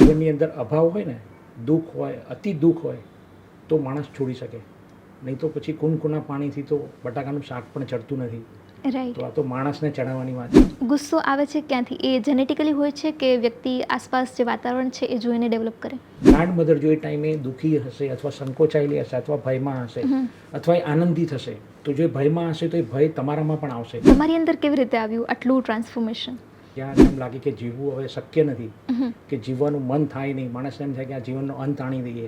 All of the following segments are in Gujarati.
જીવનની અંદર અભાવ હોય ને, દુઃખ હોય, અતિ દુઃખ હોય તો માણસ છોડી શકે, નહીં તો પછી કુનકુના પાણીથી તો બટાકાનું શાક પણ ચડતું નથી. રાઈટ. તો આ તો માણસને ચડાવવાની વાત છે. ગુસ્સો આવે છે ક્યાંથી? એ જેનેટિકલી હોય છે કે વ્યક્તિ આસપાસ જે વાતાવરણ છે એ જોઈને ડેવલપ કરે? ગ્રાન્ડ મધર જો એ ટાઈમે દુઃખી હશે અથવા સંકોચાયેલી હશે અથવા ભયમાં હશે અથવા એ આનંદિત હશે, તો જો એ ભયમાં હશે તો એ ભય તમારામાં પણ આવશે. તમારી અંદર કેવી રીતે આવ્યું આટલું ટ્રાન્સફોર્મેશન? ત્યાં એમ લાગે કે જીવવું હવે શક્ય નથી, કે જીવવાનું મન થાય નહીં, માણસને એમ થાય કે આ જીવનનો અંત આણી દઈએ.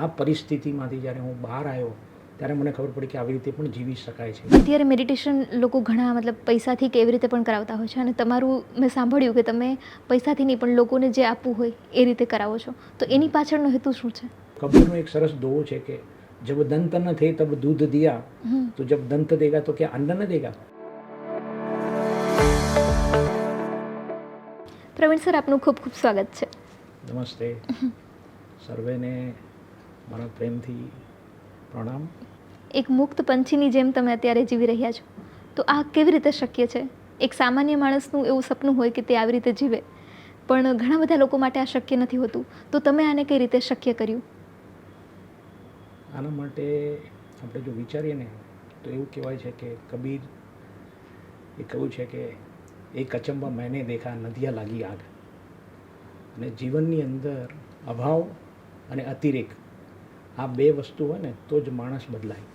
આ પરિસ્થિતિમાંથી જ્યારે હું બહાર આવ્યો ત્યારે મને ખબર પડી કે આવી રીતે પણ જીવી શકાય છે. અત્યારે મેડિટેશન લોકો ઘણા પૈસાથી કેવી રીતે પણ કરાવતા હોય છે, અને તમારું મેં સાંભળ્યું કે તમે પૈસાથી નહીં પણ લોકોને જે આપવું હોય એ રીતે કરાવો છો, તો એની પાછળનો હેતુ શું છે? કબીરનો એક સરસ દોહો છે કે જબ દંત ન થે તબ દૂધ દિયા, તો જબ દંત દેગા તો ક્યાં અન્ન ન દેગા. પ્રવીણ સર, આપનું ખૂબ ખૂબ સ્વાગત છે. નમસ્તે સર્વેને મારા પ્રેમથી પ્રણામ. એક મુક્ત પંછીની જેમ તમે અત્યારે જીવી રહ્યા છો, તો આ કેવી રીતે શક્ય છે? એક સામાન્ય માણસનું એવું સપનું હોય કે તે આવી રીતે જીવે, પણ ઘણા બધા લોકો માટે આ શક્ય નથી હોતું, તો તમે આને કઈ રીતે શક્ય કર્યું? આના માટે આપણે જો વિચારીએ ને તો એવું કહેવાય છે કે કબીર એ કહ્યું છે કે એક અચંબા મેને દેખા નદિયા લાગી આગ. અને જીવનની અંદર અભાવ અને અતિરેક, આ બે વસ્તુ હોય ને તો જ માણસ બદલાય.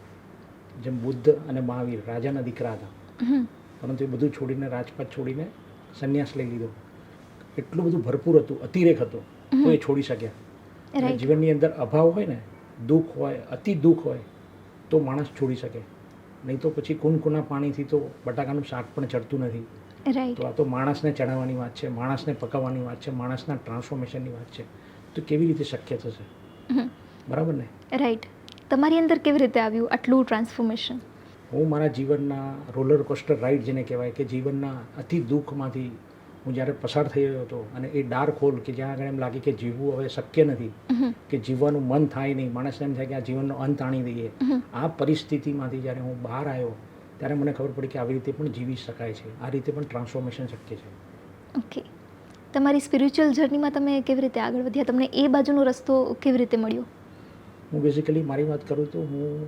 જેમ બુદ્ધ અને મહાવીર રાજાના દીકરા હતા, પરંતુ એ બધું છોડીને, રાજપાટ છોડીને સંન્યાસ લઈ લીધો. એટલું બધું ભરપૂર હતું, અતિરેક હતો, તો એ છોડી શક્યા. અને જીવનની અંદર અભાવ હોય ને, દુઃખ હોય, અતિ દુઃખ હોય તો માણસ છોડી શકે, નહીં તો પછી કુનકુના પાણીથી તો બટાકાનું શાક પણ ચડતું નથી. રાઈટ. તો આ તો માણસને ચડાવવાની વાત છે, માણસને પકાવવાની વાત છે, માણસના ટ્રાન્સફોર્મેશનની વાત છે. તો કેવી રીતે શક્ય થશે? બરાબર ને? રાઈટ. તમારી અંદર કેવી રીતે આવ્યું આટલું ટ્રાન્સફોર્મેશન? હું મારા જીવનના રોલર કોસ્ટર રાઇડ જેને કહેવાય, કે જીવનના અતિ દુઃખમાંથી હું જ્યારે પસાર થઈ રહ્યો હતો, અને એ ડાર્ક હોલ કે જ્યાં આગળ એમ લાગે કે જીવવું હવે શક્ય નથી, કે જીવવાનું મન થાય નહીં, માણસને એમ થાય કે આ જીવનનો અંત આણી દઈએ. આ પરિસ્થિતિમાંથી જ્યારે હું બહાર આવ્યો ત્યારે મને ખબર પડી કે આવી રીતે પણ જીવી શકાય છે, આ રીતે પણ ટ્રાન્સફોર્મેશન શક્ય છે. ઓકે. તમારી સ્પિરિચ્યુઅલ જર્નીમાં તમે કેવી રીતે આગળ વધ્યા? તમને એ બાજુનો રસ્તો કેવી રીતે મળ્યો? હું બેઝિકલી મારી વાત કરું તો હું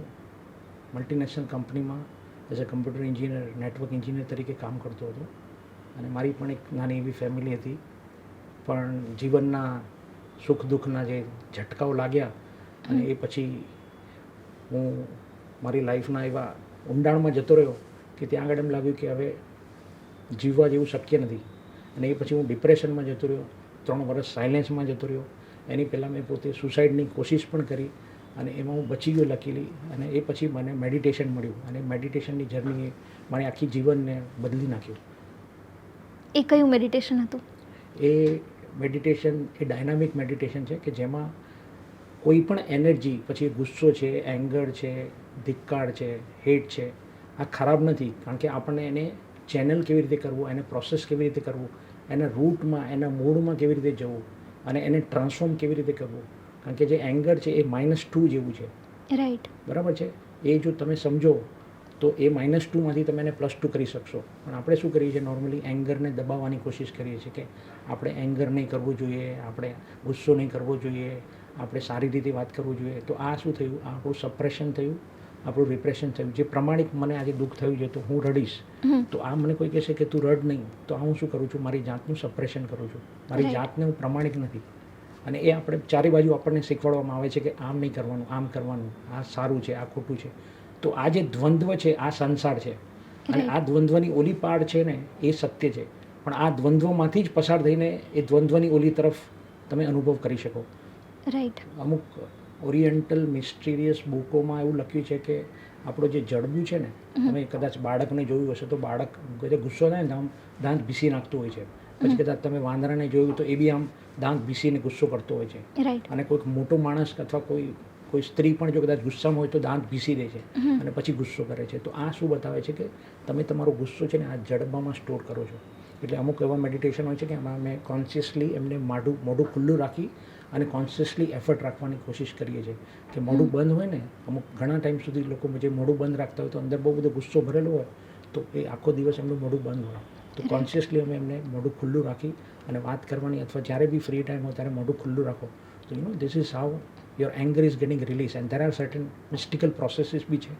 મલ્ટીનેશનલ કંપનીમાં as a computer engineer, network engineer તરીકે કામ કરતો હતો. અને મારી પણ એક નાની એવી ફેમિલી હતી. પણ જીવનના સુખ દુઃખના જે ઝટકાઓ લાગ્યા, અને એ પછી હું મારી લાઈફના એવા ઊંડાણમાં જતો રહ્યો કે ત્યાં આગળ એમ લાગ્યું કે હવે જીવવા જેવું શક્ય નથી. અને એ પછી હું ડિપ્રેશનમાં જતો રહ્યો, 3 વર્ષ સાયલેન્સમાં જતો રહ્યો. એની પહેલાં મેં પોતે સુસાઇડની કોશિશ પણ કરી, અને એમાં હું બચી ગયો લકીલી. અને એ પછી મને મેડિટેશન મળ્યું, અને મેડિટેશનની જર્નીએ મારી આખી જીવનને બદલી નાખ્યું. એ કયું મેડિટેશન હતું? એ મેડિટેશન એ ડાયનામિક મેડિટેશન છે કે જેમાં કોઈ પણ એનર્જી, પછી ગુસ્સો છે, એંગર છે, ધિક્કાર છે, હેટ છે, આ ખરાબ નથી. કારણ કે આપણને એને ચેનલ કેવી રીતે કરવું, એને પ્રોસેસ કેવી રીતે કરવું, એના રૂટમાં, એના મૂળમાં કેવી રીતે જવું, અને એને ટ્રાન્સફોર્મ કેવી રીતે કરવું. કારણ કે જે એંગર છે એ -2 જેવું છે. રાઈટ. બરાબર છે? એ જો તમે સમજો તો એ -2માંથી તમે એને +2 કરી શકશો. પણ આપણે શું કરીએ છીએ, નોર્મલી એંગરને દબાવવાની કોશિશ કરીએ છીએ કે આપણે એંગર નહીં કરવું જોઈએ, આપણે ગુસ્સો નહીં કરવો જોઈએ, આપણે સારી રીતે વાત કરવું જોઈએ. તો આ શું થયું? આ આપણું સપ્રેશન થયું, આપણું રિપ્રેશન થયું. જે પ્રમાણિક મને આજે દુઃખ થયું છે તો હું રડીશ, તો આ મને કોઈ કહેશે કે તું રડ નહીં, તો આ હું શું કરું છું? મારી જાતનું સપ્રેશન કરું છું. મારી જાતને હું પ્રમાણિક નથી. અને એ આપણે ચારે બાજુ આપણને શીખવાડવામાં આવે છે કે આમ નહીં કરવાનું, આમ કરવાનું, આ સારું છે, આ ખોટું છે. તો આ જે દ્વંદ્વ છે, આ સંસાર છે. અને આ દ્વંદ્વની ઓલી પાડ છે ને, એ સત્ય છે. પણ આ દ્વંદ્વમાંથી જ પસાર થઈને એ દ્વંદ્વની ઓલી તરફ તમે અનુભવ કરી શકો. રાઈટ. અમુક ઓરિએન્ટલ મિસ્ટીરિયસ બુકોમાં એવું લખ્યું છે કે આપણો જે જડબું છે ને, તમે કદાચ બાળકને જોયું હશે તો બાળક ગુસ્સો થાય ને આમ દાંત ભીસી નાખતું હોય છે. પછી કદાચ તમે વાંદરાને જોયું તો એ બી આમ દાંત ભીસીને ગુસ્સો કરતો હોય છે. રાઈટ. અને કોઈક મોટો માણસ અથવા કોઈ સ્ત્રી પણ જો કદાચ ગુસ્સામાં હોય તો દાંત ભીસી દે છે અને પછી ગુસ્સો કરે છે. તો આ શું બતાવે છે કે તમે તમારો ગુસ્સો છે ને આ જડબામાં સ્ટોર કરો છો. એટલે અમુક એવા મેડિટેશન હોય છે કે એમાં અમે કોન્શિયસલી એમને મોઢું ખુલ્લું રાખી અને કોન્શિયસલી એફર્ટ રાખવાની કોશિશ કરીએ છીએ. કે મોઢું બંધ હોય ને, અમુક ઘણા ટાઈમ સુધી લોકો જે મોઢું બંધ રાખતા હોય તો અંદર બહુ બધો ગુસ્સો ભરેલો હોય તો એ આખો દિવસ એમનું મોઢું બંધ હોય. તો કોન્શિયસલી અમે એમને મોઢું ખુલ્લું રાખી અને વાત કરવાની, અથવા જ્યારે બી ફ્રી ટાઈમ હોય ત્યારે મોઢું ખુલ્લું રાખો. તો this is how your anger is getting release. And there are certain mystical processes બી છે,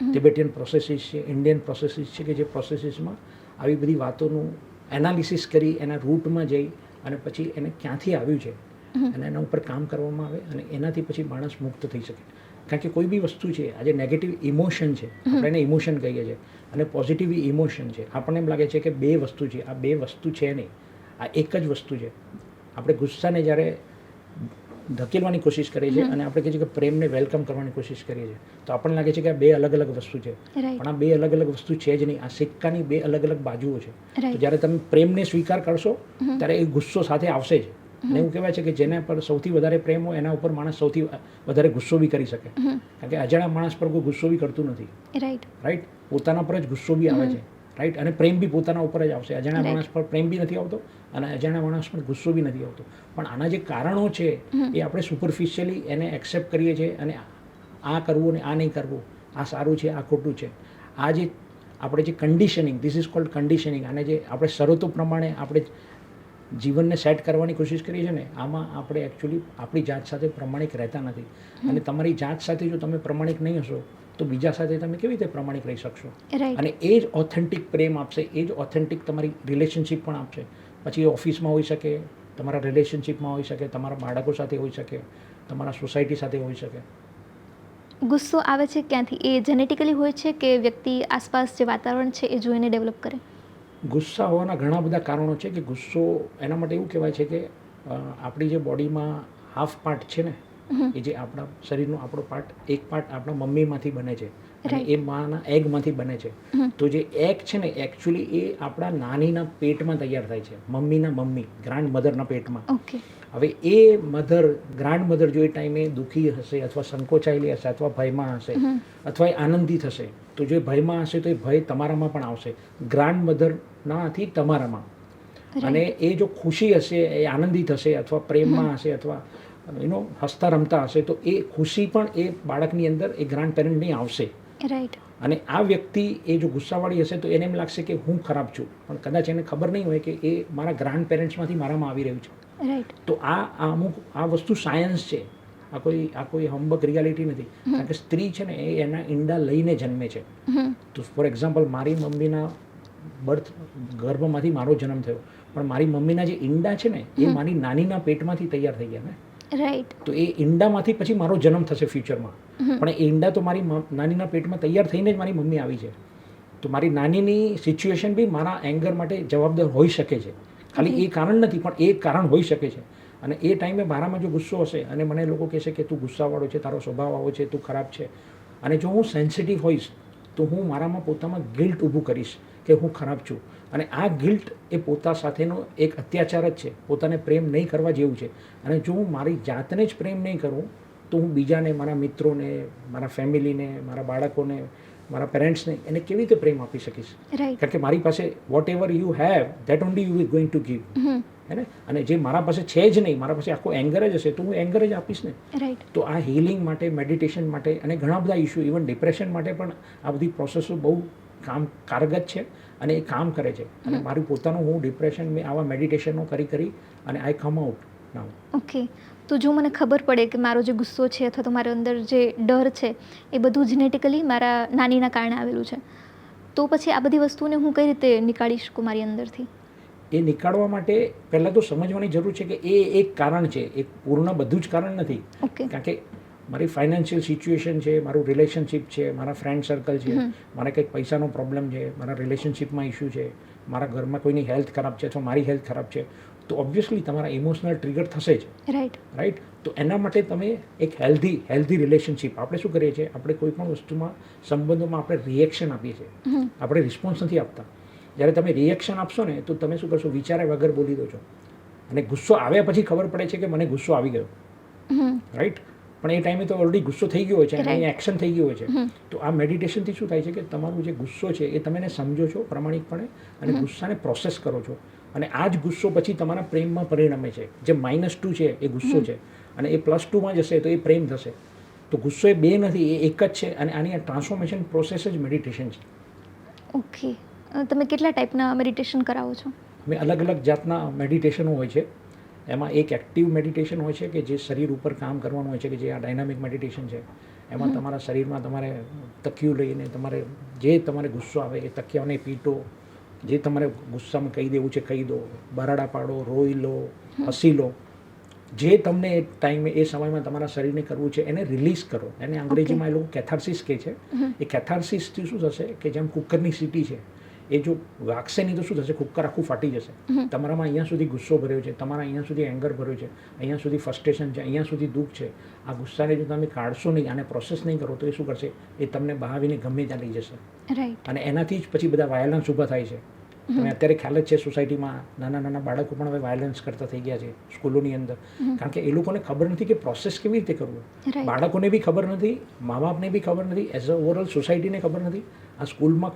ટિબેટિયન પ્રોસેસીસ છે, ઇન્ડિયન પ્રોસેસીસ છે, કે જે પ્રોસેસીસમાં આવી બધી વાતોનું એનાલિસિસ કરી એના રૂટમાં જઈ અને પછી એને ક્યાંથી આવ્યું છે અને એના ઉપર કામ કરવામાં આવે, અને એનાથી પછી માણસ મુક્ત થઈ શકે. કારણ કે કોઈ બી વસ્તુ છે, આજે નેગેટિવ ઇમોશન છે, આપણે એને ઇમોશન કહીએ છીએ, અને પોઝિટિવ ઇમોશન છે. આપણને એમ લાગે છે કે બે વસ્તુ છે, આ બે વસ્તુ છે નહીં, આ એક જ વસ્તુ છે. આપણે ગુસ્સાને જ્યારે ધકેલવાની કોશિશ કરીએ છીએ અને આપણે કહીએ છીએ કે પ્રેમને વેલકમ કરવાની કોશિશ કરીએ છીએ, તો આપણને લાગે છે કે આ બે અલગ અલગ વસ્તુ છે. પણ આ બે અલગ અલગ વસ્તુ છે જ નહીં, આ સિક્કાની બે અલગ અલગ બાજુઓ છે. તો જ્યારે તમે પ્રેમને સ્વીકાર કરશો ત્યારે એ ગુસ્સો સાથે આવશે જ. અને એવું કહેવાય છે કે જેના પર સૌથી વધારે પ્રેમ હોય એના ઉપર માણસ સૌથી વધારે ગુસ્સો બી કરી શકે. કારણ કે અજાણ્યા માણસ પર કોઈ ગુસ્સો બી કરતું નથી. રાઈટ, પોતાના પર જ ગુસ્સો બી આવે છે. રાઈટ, અને પ્રેમ બી પોતાના ઉપર જ આવશે. અજાણ્યા માણસ પર પ્રેમ બી નથી આવતો અને અજાણ્યા માણસ પર ગુસ્સો બી નથી આવતો. પણ આના જે કારણો છે એ આપણે સુપરફિશિયલી એને એક્સેપ્ટ કરીએ છીએ, અને આ કરવું અને આ નહીં કરવું, આ સારું છે, આ ખોટું છે, આ જે આપણે જે conditioning, this is called conditioning, અને જે આપણે શરતો પ્રમાણે આપણે જીવનને સેટ કરવાની કોશિશ કરીએ છીએ ને, આમાં આપણે એકચ્યુઅલી આપણી જાત સાથે પ્રમાણિક રહેતા નથી. અને તમારી જાત સાથે જો તમે પ્રમાણિક નહીં હશો તો બીજા સાથે તમે કેવી રીતે પ્રમાણિક રહી શકશો? અને એ જ ઓથેન્ટિક પ્રેમ આપશે, એ જ ઓથેન્ટિક તમારી રિલેશનશિપ પણ આપશે. પછી ઓફિસમાં હોઈ શકે, તમારા રિલેશનશિપમાં હોઈ શકે, તમારા બાળકો સાથે હોઈ શકે, તમારા સોસાયટી સાથે હોઈ શકે. ગુસ્સો આવે છે ક્યાંથી? એ જેનેટિકલી હોય છે કે વ્યક્તિ આસપાસ જે વાતાવરણ છે એ જોઈને ડેવલપ કરે? ગુસ્સા હોવાના ઘણા બધા કારણો છે. કે ગુસ્સો એના માટે એવું કહેવાય છે કે આપણી જે બોડીમાં હાફ પાર્ટ છે ને, એ જે આપણા શરીરનો આપણો પાર્ટ, એક પાર્ટ આપણા મમ્મીમાંથી બને છે અને એ માના એગમાંથી બને છે. તો જે એગ છે ને, એકચ્યુઅલી એ આપણા નાનીના પેટમાં તૈયાર થાય છે, મમ્મીના મમ્મી, ગ્રાન્ડ મધરના પેટમાં. હવે એ મધર, ગ્રાન્ડ મધર જો એ ટાઈમે દુઃખી હશે અથવા સંકોચાયેલી હશે અથવા ભયમાં હશે અથવા એ આનંદિત હશે, તો જો ભયમાં હશે તો એ ભય તમારામાં પણ આવશે, ગ્રાન્ડ મધરનાથી તમારામાં. અને એ જો ખુશી હશે, એ આનંદિત હશે અથવા પ્રેમમાં હશે અથવા હસતા રમતા હશે, તો એ ખુશી પણ એ બાળકની અંદર એ ગ્રાન્ડ પેરેન્ટની આવશે. અને આ વ્યક્તિ એ જો ગુસ્સાવાળી હશે તો એને એમ લાગશે કે હું ખરાબ છું, પણ કદાચ એને ખબર નહીં હોય કે એ મારા ગ્રાન્ડ પેરેન્ટ્સમાંથી મારામાં આવી રહ્યું છે. તો આ અમુક આ વસ્તુ સાયન્સ છે, આ કોઈ હંબક રિયાલિટી નથી. કારણ કે સ્ત્રી છે ને, એ એના ઈંડા લઈને જન્મે છે. તો ફોર એક્ઝામ્પલ, મારી મમ્મીના ગર્ભમાંથી મારો જન્મ થયો, પણ મારી મમ્મીના જે ઈંડા છે ને, એ મારી નાનીના પેટમાંથી તૈયાર થઈ ગયા ને. તો એ ઈંડામાંથી પછી મારો જન્મ થશે ફ્યુચરમાં. પણ એ ઈંડા તો મારી નાનીના પેટમાં તૈયાર થઈને જ મારી મમ્મી આવી છે. તો મારી નાનીની સિચ્યુએશન બી મારા એંગર માટે જવાબદાર હોઈ શકે છે. ખાલી એ કારણ નથી, પણ એ કારણ હોઈ શકે છે. અને એ ટાઈમે મારામાં જો ગુસ્સો હશે અને મને લોકો કહેશે કે તું ગુસ્સાવાળો છે, તારો સ્વભાવ આવો છે, તું ખરાબ છે, અને જો હું સેન્સિટિવ હોઈશ તો હું મારામાં પોતામાં ગિલ્ટ ઊભું કરીશ કે હું ખરાબ છું. અને આ ગિલ્ટ એ પોતા સાથેનો એક અત્યાચાર જ છે, પોતાને પ્રેમ નહીં કરવા જેવું છે. અને જો હું મારી જાતને જ પ્રેમ નહીં કરું તો હું બીજાને, મારા મિત્રોને, મારા ફેમિલીને, મારા બાળકોને, મારા પેરેન્ટ્સને એને કેવી રીતે પ્રેમ આપી શકીશ? કારણ કે મારી પાસે whatever you have, that only you is going to give. હે ને? અને જે મારા પાસે છે જ નહીં, મારા પાસે આખો એંગર જ હશે, તો હું એંગર જ આપીશ ને. તો આ હિલિંગ માટે, મેડિટેશન માટે અને ઘણા બધા ઇસ્યુ, ઇવન ડિપ્રેશન માટે પણ આ બધી પ્રોસેસો બહુ કારગત છે અને એ કામ કરે છે. અને મારું પોતાનું હું ડિપ્રેશન મેં આવા મેડિટેશનો કરી અને આઈ કમ આઉટ નાઉ. ઓકે, તો જો મને ખબર પડે કે મારો જે ગુસ્સો છે અથવા તો મારા અંદર જે ડર છે એ બધું જેનેટિકલી મારા નાનીના કારણે આવેલું છે, તો પછી આ બધી વસ્તુને હું કઈ રીતે નીકાળી શકું મારી અંદરથી? એ નીકાળવા માટે પહેલાં તો સમજવાની જરૂર છે કે એ એક કારણ છે, એક પૂર્ણ બધું જ કારણ નથી. કારણ કે મારી ફાઇનાન્શિયલ સિચ્યુએશન છે, મારું રિલેશનશિપ છે, મારા ફ્રેન્ડ સર્કલ છે, મારે કંઈક પૈસાનો પ્રોબ્લેમ છે, મારા રિલેશનશિપમાં ઇસ્યુ છે, મારા ઘરમાં કોઈની હેલ્થ ખરાબ છે અથવા મારી હેલ્થ ખરાબ છે, તો ઓબ્વિયસલી તમારા ઇમોશનલ ટ્રિગર થશે જ. રાઈટ. તો એના માટે તમે એક હેલ્ધી રિલેશનશિપ, આપણે શું કરીએ છીએ, આપણે કોઈ પણ વસ્તુમાં, સંબંધોમાં આપણે રિએક્શન આપીએ છીએ, આપણે રિસ્પોન્સ નથી આપતા. જ્યારે તમે રિએક્શન આપશો ને તો તમે શું કરશો, વિચારે વગર બોલી દો છો. અને ગુસ્સો આવ્યા પછી ખબર પડે છે કે મને ગુસ્સો આવી ગયો. રાઈટ. પણ એ ટાઈમે તો ઓલરેડી ગુસ્સો થઈ ગયો હોય છે અને એક્શન થઈ ગયું હોય છે. તો આ મેડિટેશનથી શું થાય છે કે તમારું જે ગુસ્સો છે એ તમે એને સમજો છો પ્રામાણિકપણે અને ગુસ્સાને પ્રોસેસ કરો છો. અને આ જ ગુસ્સો પછી તમારા પ્રેમમાં પરિણમે છે. જે -2 છે એ ગુસ્સો છે અને એ +2માં જશે તો એ પ્રેમ થશે. તો ગુસ્સો એ બે નથી, એ એક જ છે. અને આની આ ટ્રાન્સફોર્મેશન પ્રોસેસ જ મેડિટેશન છે. ઓકે, તમે કેટલા ટાઈપના મેડિટેશન કરાવો છો? અમે અલગ અલગ જાતના મેડિટેશનો હોય છે. એમાં એક એક્ટિવ મેડિટેશન હોય છે કે જે શરીર ઉપર કામ કરવાનું હોય છે, કે જે આ ડાયનામિક મેડિટેશન છે. એમાં તમારા શરીરમાં તમારે તકિયું લઈને તમારે જે તમારે ગુસ્સો આવે એ તકિયાને પીટો, જે તમારે ગુસ્સામાં કહી દેવું છે કહી દો, બરાડા પાડો, રોઈ લો, હસી લો. જે તમને એ ટાઈમે એ સમયમાં તમારા શરીરને કરવું છે એને રિલીઝ કરો. એને અંગ્રેજીમાં એ લોકો કેથાર્સિસ કહે છે. એ કેથાર્સિસથી શું થશે કે જેમ કુકરની સીટી છે, એ જો વાગશે નહીં તો શું થશે, કુકર આખું ફાટી જશે. તમારામાં અહીંયા સુધી ગુસ્સો ભર્યો છે, તમારા અહીંયા સુધી એંગર ભર્યો છે, અહીંયા સુધી ફ્રસ્ટ્રેશન છે, અહીંયા સુધી દુઃખ છે. આ ગુસ્સાને જો તમે કાઢશો નહીં, આને પ્રોસેસ નહીં કરો તો એ શું કરશે, એ તમને બહાવીને ગમે ત્યાં લઈ જશે. રાઈટ. અને એનાથી જ પછી બધા વાયલન્સ ઊભા થાય છે. તમે અત્યારે ખ્યાલ જ છે સોસાયટીમાં નાના નાના બાળકો પણ હવે વાયલન્સ કરતા થઈ ગયા છે સ્કૂલોની અંદર. કારણ કે એ લોકોને ખબર નથી કે પ્રોસેસ કેવી રીતે કરવું. બાળકોને બી ખબર નથી, મા બાપને બી ખબર નથી, એઝ અ ઓવરઓલ સોસાયટીને ખબર નથી, આ સ્કૂલમાં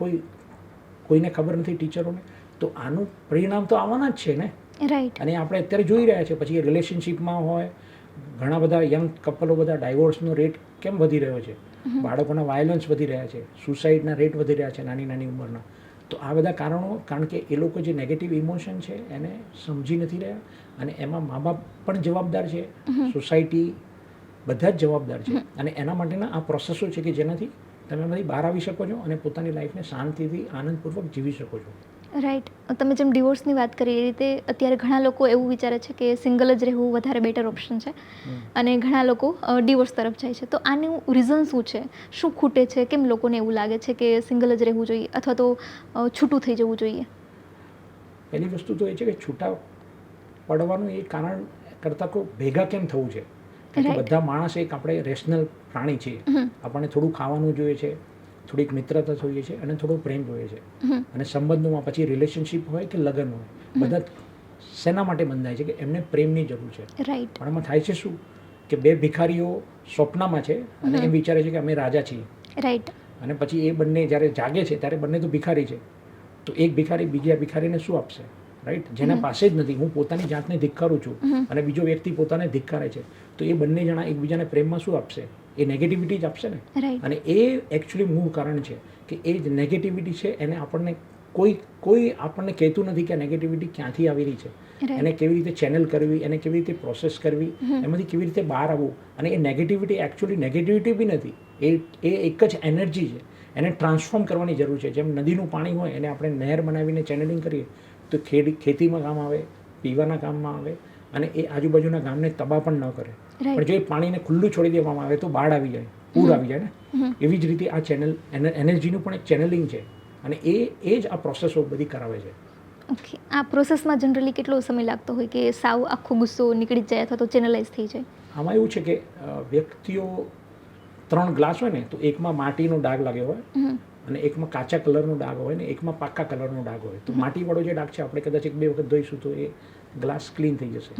કોઈને ખબર નથી, ટીચરોને. તો આનું પરિણામ તો આવવાના જ છે ને. રાઈટ. અને આપણે અત્યારે જોઈ રહ્યા છે. પછી રિલેશનશિપમાં હોય, ઘણા બધા યંગ કપલો બધા ડાયવોર્સનો રેટ કેમ વધી રહ્યો છે, બાળકોના વાયલન્સ વધી રહ્યા છે, સુસાઇડના રેટ વધી રહ્યા છે નાની નાની ઉંમરના. તો આ બધા કારણો, કારણ કે એ લોકો જે નેગેટિવ ઇમોશન છે એને સમજી નથી રહ્યા. અને એમાં મા બાપ પણ જવાબદાર છે, સોસાયટી, બધા જ જવાબદાર છે. અને એના માટેના આ પ્રોસેસો છે કે જેનાથી તમે એમાંથી બહાર આવી શકો છો અને પોતાની લાઈફને શાંતિથી આનંદપૂર્વક જીવી શકો છો. રાઈટ. તમે જેમ ડિવોર્સની વાત કરી એ રીતે અત્યારે ઘણા લોકો એવું વિચારે છે કે સિંગલ જ રહેવું વધારે બેટર ઓપ્શન છે, અને ઘણા લોકો ડિવોર્સ તરફ જાય છે. તો આનું રીઝન શું છે? શું ખૂટે છે? કેમ લોકોને એવું લાગે છે કે સિંગલ જ રહેવું જોઈએ અથવા તો છૂટું થઈ જવું જોઈએ? પહેલી વસ્તુ તો એ છે કે છૂટા પડવાનું એ કારણ કરતાં કોઈ ભેગા કેમ થવું છે. બધા માણસ એક આપણે રેશનલ પ્રાણી છીએ. આપણને થોડું ખાવાનું જોઈએ છે, થોડીક મિત્રતા જોઈએ છે અને થોડો પ્રેમ જોઈએ છે. અને સંબંધોમાં પછી રિલેશનશિપ હોય કે લગ્ન હોય, બધા શેના માટે બંધાય છે કે એમને પ્રેમની જરૂર છે. રાઈટ. પણ એમાં થાય છે શું કે બે ભિખારીઓ સ્વપ્નમાં છે અને એમ વિચારે છે કે અમે રાજા છીએ. રાઈટ. અને પછી એ બંને જ્યારે જાગે છે ત્યારે બંને તો ભિખારી છે. તો એક ભિખારી બીજા ભિખારીને શું આપશે? રાઈટ. જેના પાસે જ નથી, હું પોતાની જાતને ધિક્કારું છું અને બીજો વ્યક્તિ પોતાને ધિક્કારે છે, તો એ બંને જણા એકબીજાને પ્રેમમાં શું આપશે? એ નેગેટિવિટી જ આપશે ને. અને એ એકચ્યુઅલી મૂળ કારણ છે કે એ જ નેગેટિવિટી છે એને આપણને કોઈ આપણને કહેતું નથી કે આ નેગેટિવિટી ક્યાંથી આવી રહી છે, એને કેવી રીતે ચેનલ કરવી, એને કેવી રીતે પ્રોસેસ કરવી, એમાંથી કેવી રીતે બહાર આવવું. અને એ નેગેટિવિટી એકચ્યુઅલી નેગેટિવિટી બી નથી, એ એક જ એનર્જી છે. એને ટ્રાન્સફોર્મ કરવાની જરૂર છે. જેમ નદીનું પાણી હોય એને આપણે નહેર બનાવીને ચેનલિંગ કરીએ તો ખેતીમાં કામ આવે, પીવાના કામમાં આવે અને એ આજુબાજુના ગામને તબાહ પણ ન કરે. પણ જો એ પાણીને ખુલ્લું છોડી દેવામાં આવે તો બાઢ આવી જાય, પૂર આવી જાય ને. એવી જ રીતે આ ચેનલ એનર્જીનું પણ એક ચેનલિંગ છે અને એ જ આ પ્રોસેસો બધી કરાવે છે. ઓકે. આ પ્રોસેસમાં જનરલી કેટલો સમય લાગતો હોય કે સાવ આખો ગુસ્સો નીકળી જાય અથવા તો ચેનલાઇઝ થઈ જાય? આમાં એવું છે કે વ્યક્તિઓ 3 ગ્લાસ હોય ને તો એકમાં માટીનો ડાઘ લાગ્યો હોય અને એકમાં કાચા કલરનો ડાઘ હોય ને એકમાં પાક્કા કલરનો ડાઘ હોય. તો માટીવાળો જે ડાઘ છે આપણે કદાચ 1-2 વખત ધોઈશું તો એ ગ્લાસ ક્લીન થઈ જશે.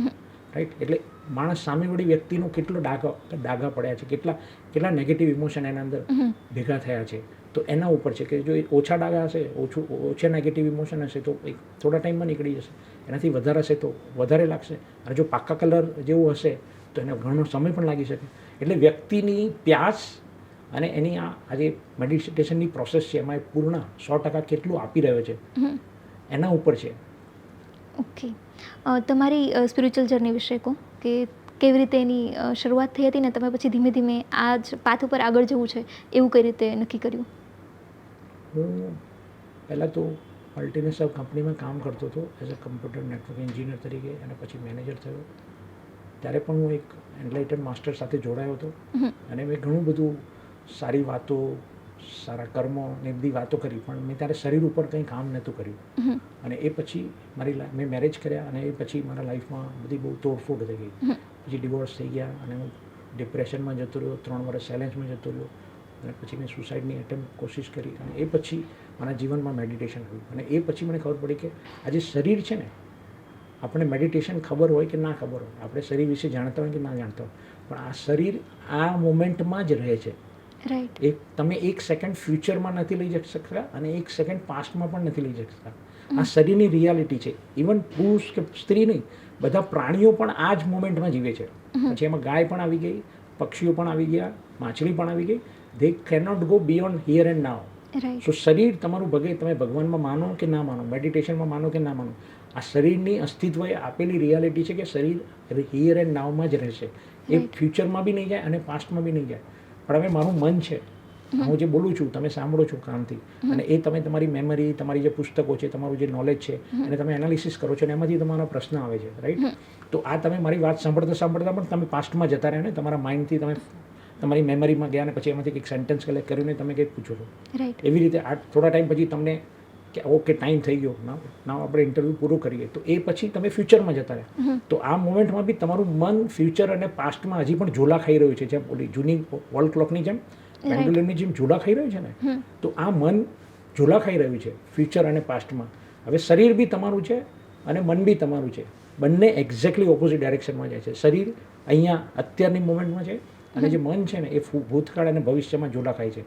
રાઈટ. એટલે માણસ સામેવાળી વ્યક્તિનો કેટલો ડાઘા પડ્યા છે, કેટલા નેગેટિવ ઇમોશન એના અંદર ભેગા થયા છે, તો એના ઉપર છે કે જો એ ઓછા ડાઘા હશે, ઓછા નેગેટિવ ઇમોશન હશે તો એક થોડા ટાઈમમાં નીકળી જશે. એનાથી વધારે હશે તો વધારે લાગશે. અને જો પાક્કા કલર જેવું હશે તો એને ઘણો સમય પણ લાગી શકે. એટલે વ્યક્તિની પ્યાસ અને એની આજે મેડિટેશનની પ્રોસેસ છે એમાં પૂર્ણ 100% કેટલું આપી રહ્યો છે એના ઉપર છે. ઓકે. તમારી સ્પિરિચ્યુઅલ જર્ની વિશે કહો કે કેવી રીતે એની શરૂઆત થઈ હતી ને તમે પછી ધીમે ધીમે આ જ પાથ ઉપર આગળ જવું છે એવું કઈ રીતે નક્કી કર્યું? હું પહેલાં તો મલ્ટીનેશનલ કંપનીમાં કામ કરતો હતો as a computer network engineer તરીકે, અને પછી મેનેજર થયો. ત્યારે પણ હું એક એનલાઇટન માસ્ટર સાથે જોડાયો હતો અને મેં ઘણું બધું સારી વાતો, સારા કર્મો ને બધી વાતો કરી, પણ મેં ત્યારે શરીર ઉપર કંઈ કામ નહોતું કર્યું. અને એ પછી મેં મેરેજ કર્યા અને એ પછી મારા લાઈફમાં બધી બહુ તોડફોડ થઈ ગઈ. પછી ડિવોર્સ થઈ ગયા અને હું ડિપ્રેશનમાં જતો રહ્યો, 3 વર્ષ સાયલેન્સમાં જતો રહ્યો અને પછી મેં સુસાઇડની કોશિશ કરી. અને એ પછી મારા જીવનમાં મેડિટેશન આવ્યું અને એ પછી મને ખબર પડી કે આ જે શરીર છે ને, આપણને મેડિટેશન ખબર હોય કે ના ખબર હોય, આપણે શરીર વિશે જાણતા હોય કે ના જાણતા હોય, પણ આ શરીર આ મોમેન્ટમાં જ રહે છે. રાઈટ. તમે 1 સેકન્ડ ફ્યુચરમાં નથી લઈ જઈ શકતા અને 1 સેકન્ડ પાસ્ટમાં પણ નથી લઈ જઈ શકતા. આ શરીરની રિયાલિટી છે. ઇવન પુરુષ કે સ્ત્રી નહીં, બધા પ્રાણીઓ પણ આ જ મોમેન્ટમાં જીવે છે. પછી એમાં ગાય પણ આવી ગઈ, પક્ષીઓ પણ આવી ગયા, માછલી પણ આવી ગઈ. They cannot go beyond here and now. Right. So શરીર તમારું તમે ભગવાનમાં માનો કે ના માનો, મેડિટેશનમાં માનો કે ના માનો, આ શરીરની અસ્તિત્વ એ આપેલી રિયાલિટી છે કે શરીર હિયર એન્ડ નાવમાં જ રહેશે. એ Right. ફ્યુચરમાં બી નહીં જાય અને પાસ્ટમાં બી નહીં જાય. પણ હવે મારું મન છે, હું જે બોલું છું તમે સાંભળો છો કાનથી, અને એ તમે તમારી મેમરી, તમારી જે પુસ્તકો છે, તમારું જે નોલેજ છે એને તમે એનાલિસિસ કરો છો અને એમાંથી તમારા પ્રશ્ન આવે છે, રાઈટ. તો આ તમે મારી વાત સાંભળતા સાંભળતા પણ તમે પાસ્ટમાં જતા રહ્યા ને, તમારા માઇન્ડથી તમે તમારી મેમરીમાં ગયા અને પછી એમાંથી કંઈક સેન્ટેન્સ કલેક્ટ કરીને તમે કંઈક પૂછો છો. રાઈટ. એવી રીતે આ થોડા ટાઈમ પછી તમને કે ઓકે ટાઈમ થઈ ગયો, નાવ આપણે ઇન્ટરવ્યૂ પૂરું કરીએ, તો એ પછી તમે ફ્યુચરમાં જતા રહ્યા. તો આ મોમેન્ટમાં બી તમારું મન ફ્યુચર અને પાસ્ટમાં હજી પણ ઝોલા ખાઈ રહ્યું છે, જેમ ઓલી જૂની વોલ ક્લોકની જેમ, પેન્ડુલમની જેમ ઝોલા ખાઈ રહ્યું છે ને. તો આ મન ઝોલા ખાઈ રહ્યું છે ફ્યુચર અને પાસ્ટમાં. હવે શરીર બી તમારું છે અને મન બી તમારું છે, બંને એક્ઝેક્ટલી ઓપોઝિટ ડાયરેક્શનમાં જાય છે. શરીર અહીંયા અત્યારની મોમેન્ટમાં છે અને જે મન છે ને એ ભૂતકાળ અને ભવિષ્યમાં ઝોલા ખાય છે.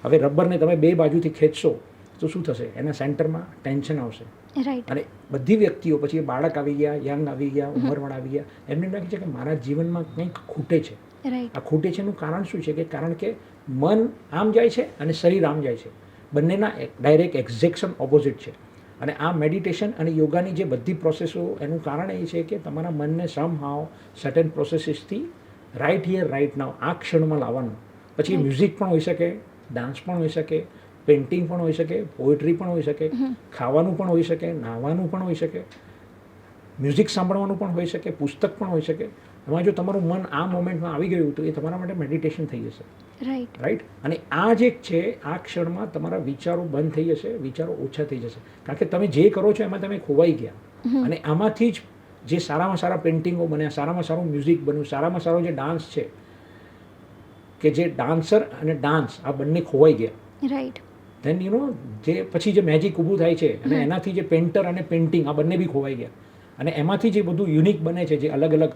હવે રબરને તમે બે બાજુથી ખેંચશો તો શું થશે? એના સેન્ટરમાં ટેન્શન આવશે. રાઈટ. અને બધી વ્યક્તિઓ પછી બાળક આવી ગયા, યંગ આવી ગયા, ઉંમરવાળા આવી ગયા, એમને લાગે છે કે મારા જીવનમાં કંઈક ખૂટે છે. રાઈટ. આ ખૂટે છે એનું કારણ શું છે? કે કારણ કે મન આમ જાય છે અને શરીર આમ જાય છે, બંનેના ડાયરેક્ટ એક્ઝેક્શન ઓપોઝિટ છે. અને આ મેડિટેશન અને યોગાની જે બધી પ્રોસેસો, એનું કારણ એ છે કે તમારા મનને સમ હાવ સર્ટેન પ્રોસેસીસથી રાઇટ હિયર રાઇટ નાવ આ ક્ષણમાં લાવવાનું. પછી મ્યુઝિક પણ હોઈ શકે, ડાન્સ પણ હોઈ શકે, પેઇન્ટિંગ પણ હોઈ શકે, પોએટ્રી પણ હોઈ શકે, ખાવાનું પણ હોઈ શકે, નાહવાનું પણ હોઈ શકે, મ્યુઝિક સાંભળવાનું પણ હોઈ શકે, પુસ્તક પણ હોઈ શકે. એમાં જો તમારું મન આ મોમેન્ટમાં આવી ગયું તો એ તમારા માટે મેડિટેશન થઈ જશે. રાઈટ. રાઈટ. અને આ જે છે આ ક્ષણમાં તમારા વિચારો બંધ થઈ જશે, વિચારો ઓછા થઈ જશે, કારણ કે તમે જે કરો છો એમાં તમે ખોવાઈ ગયા. અને આમાંથી જ જે સારામાં સારા પેઇન્ટિંગો બન્યા, સારામાં સારું મ્યુઝિક બન્યું, સારામાં સારો જે ડાન્સ છે, કે જે ડાન્સર અને ડાન્સ આ બંને ખોવાઈ ગયા. રાઈટ. ધેન યુ નો જે પછી જે મેજિક ઊભું થાય છે અને એનાથી જે પેઇન્ટર અને પેઇન્ટિંગ આ બંને બી ખોવાઈ ગયા. અને એમાંથી જે બધું યુનિક બને છે, જે અલગ અલગ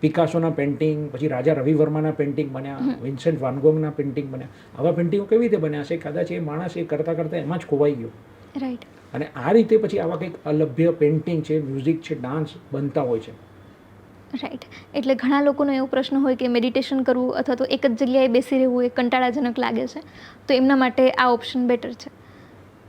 પિકાસોના પેઇન્ટિંગ, પછી રાજા રવિ વર્માના પેઇન્ટિંગ બન્યા, વિન્સેન્ટ વાન ગોગના પેઇન્ટિંગ બન્યા, આવા પેઇન્ટિંગો કેવી રીતે બન્યા છે? કદાચ એ માણસ એ કરતાં કરતાં એમાં જ ખોવાઈ ગયો. રાઈટ. અને આ રીતે પછી આવા કંઈક અલભ્ય પેઇન્ટિંગ છે, મ્યુઝિક છે, ડાન્સ બનતા હોય છે. રાઈટ. એટલે ઘણા લોકોનો એવો પ્રશ્ન હોય કે મેડિટેશન કરવું અથવા તો એક જ જગ્યાએ બેસી રહેવું એ કંટાળાજનક લાગે છે, તો એમના માટે આ ઓપ્શન બેટર છે.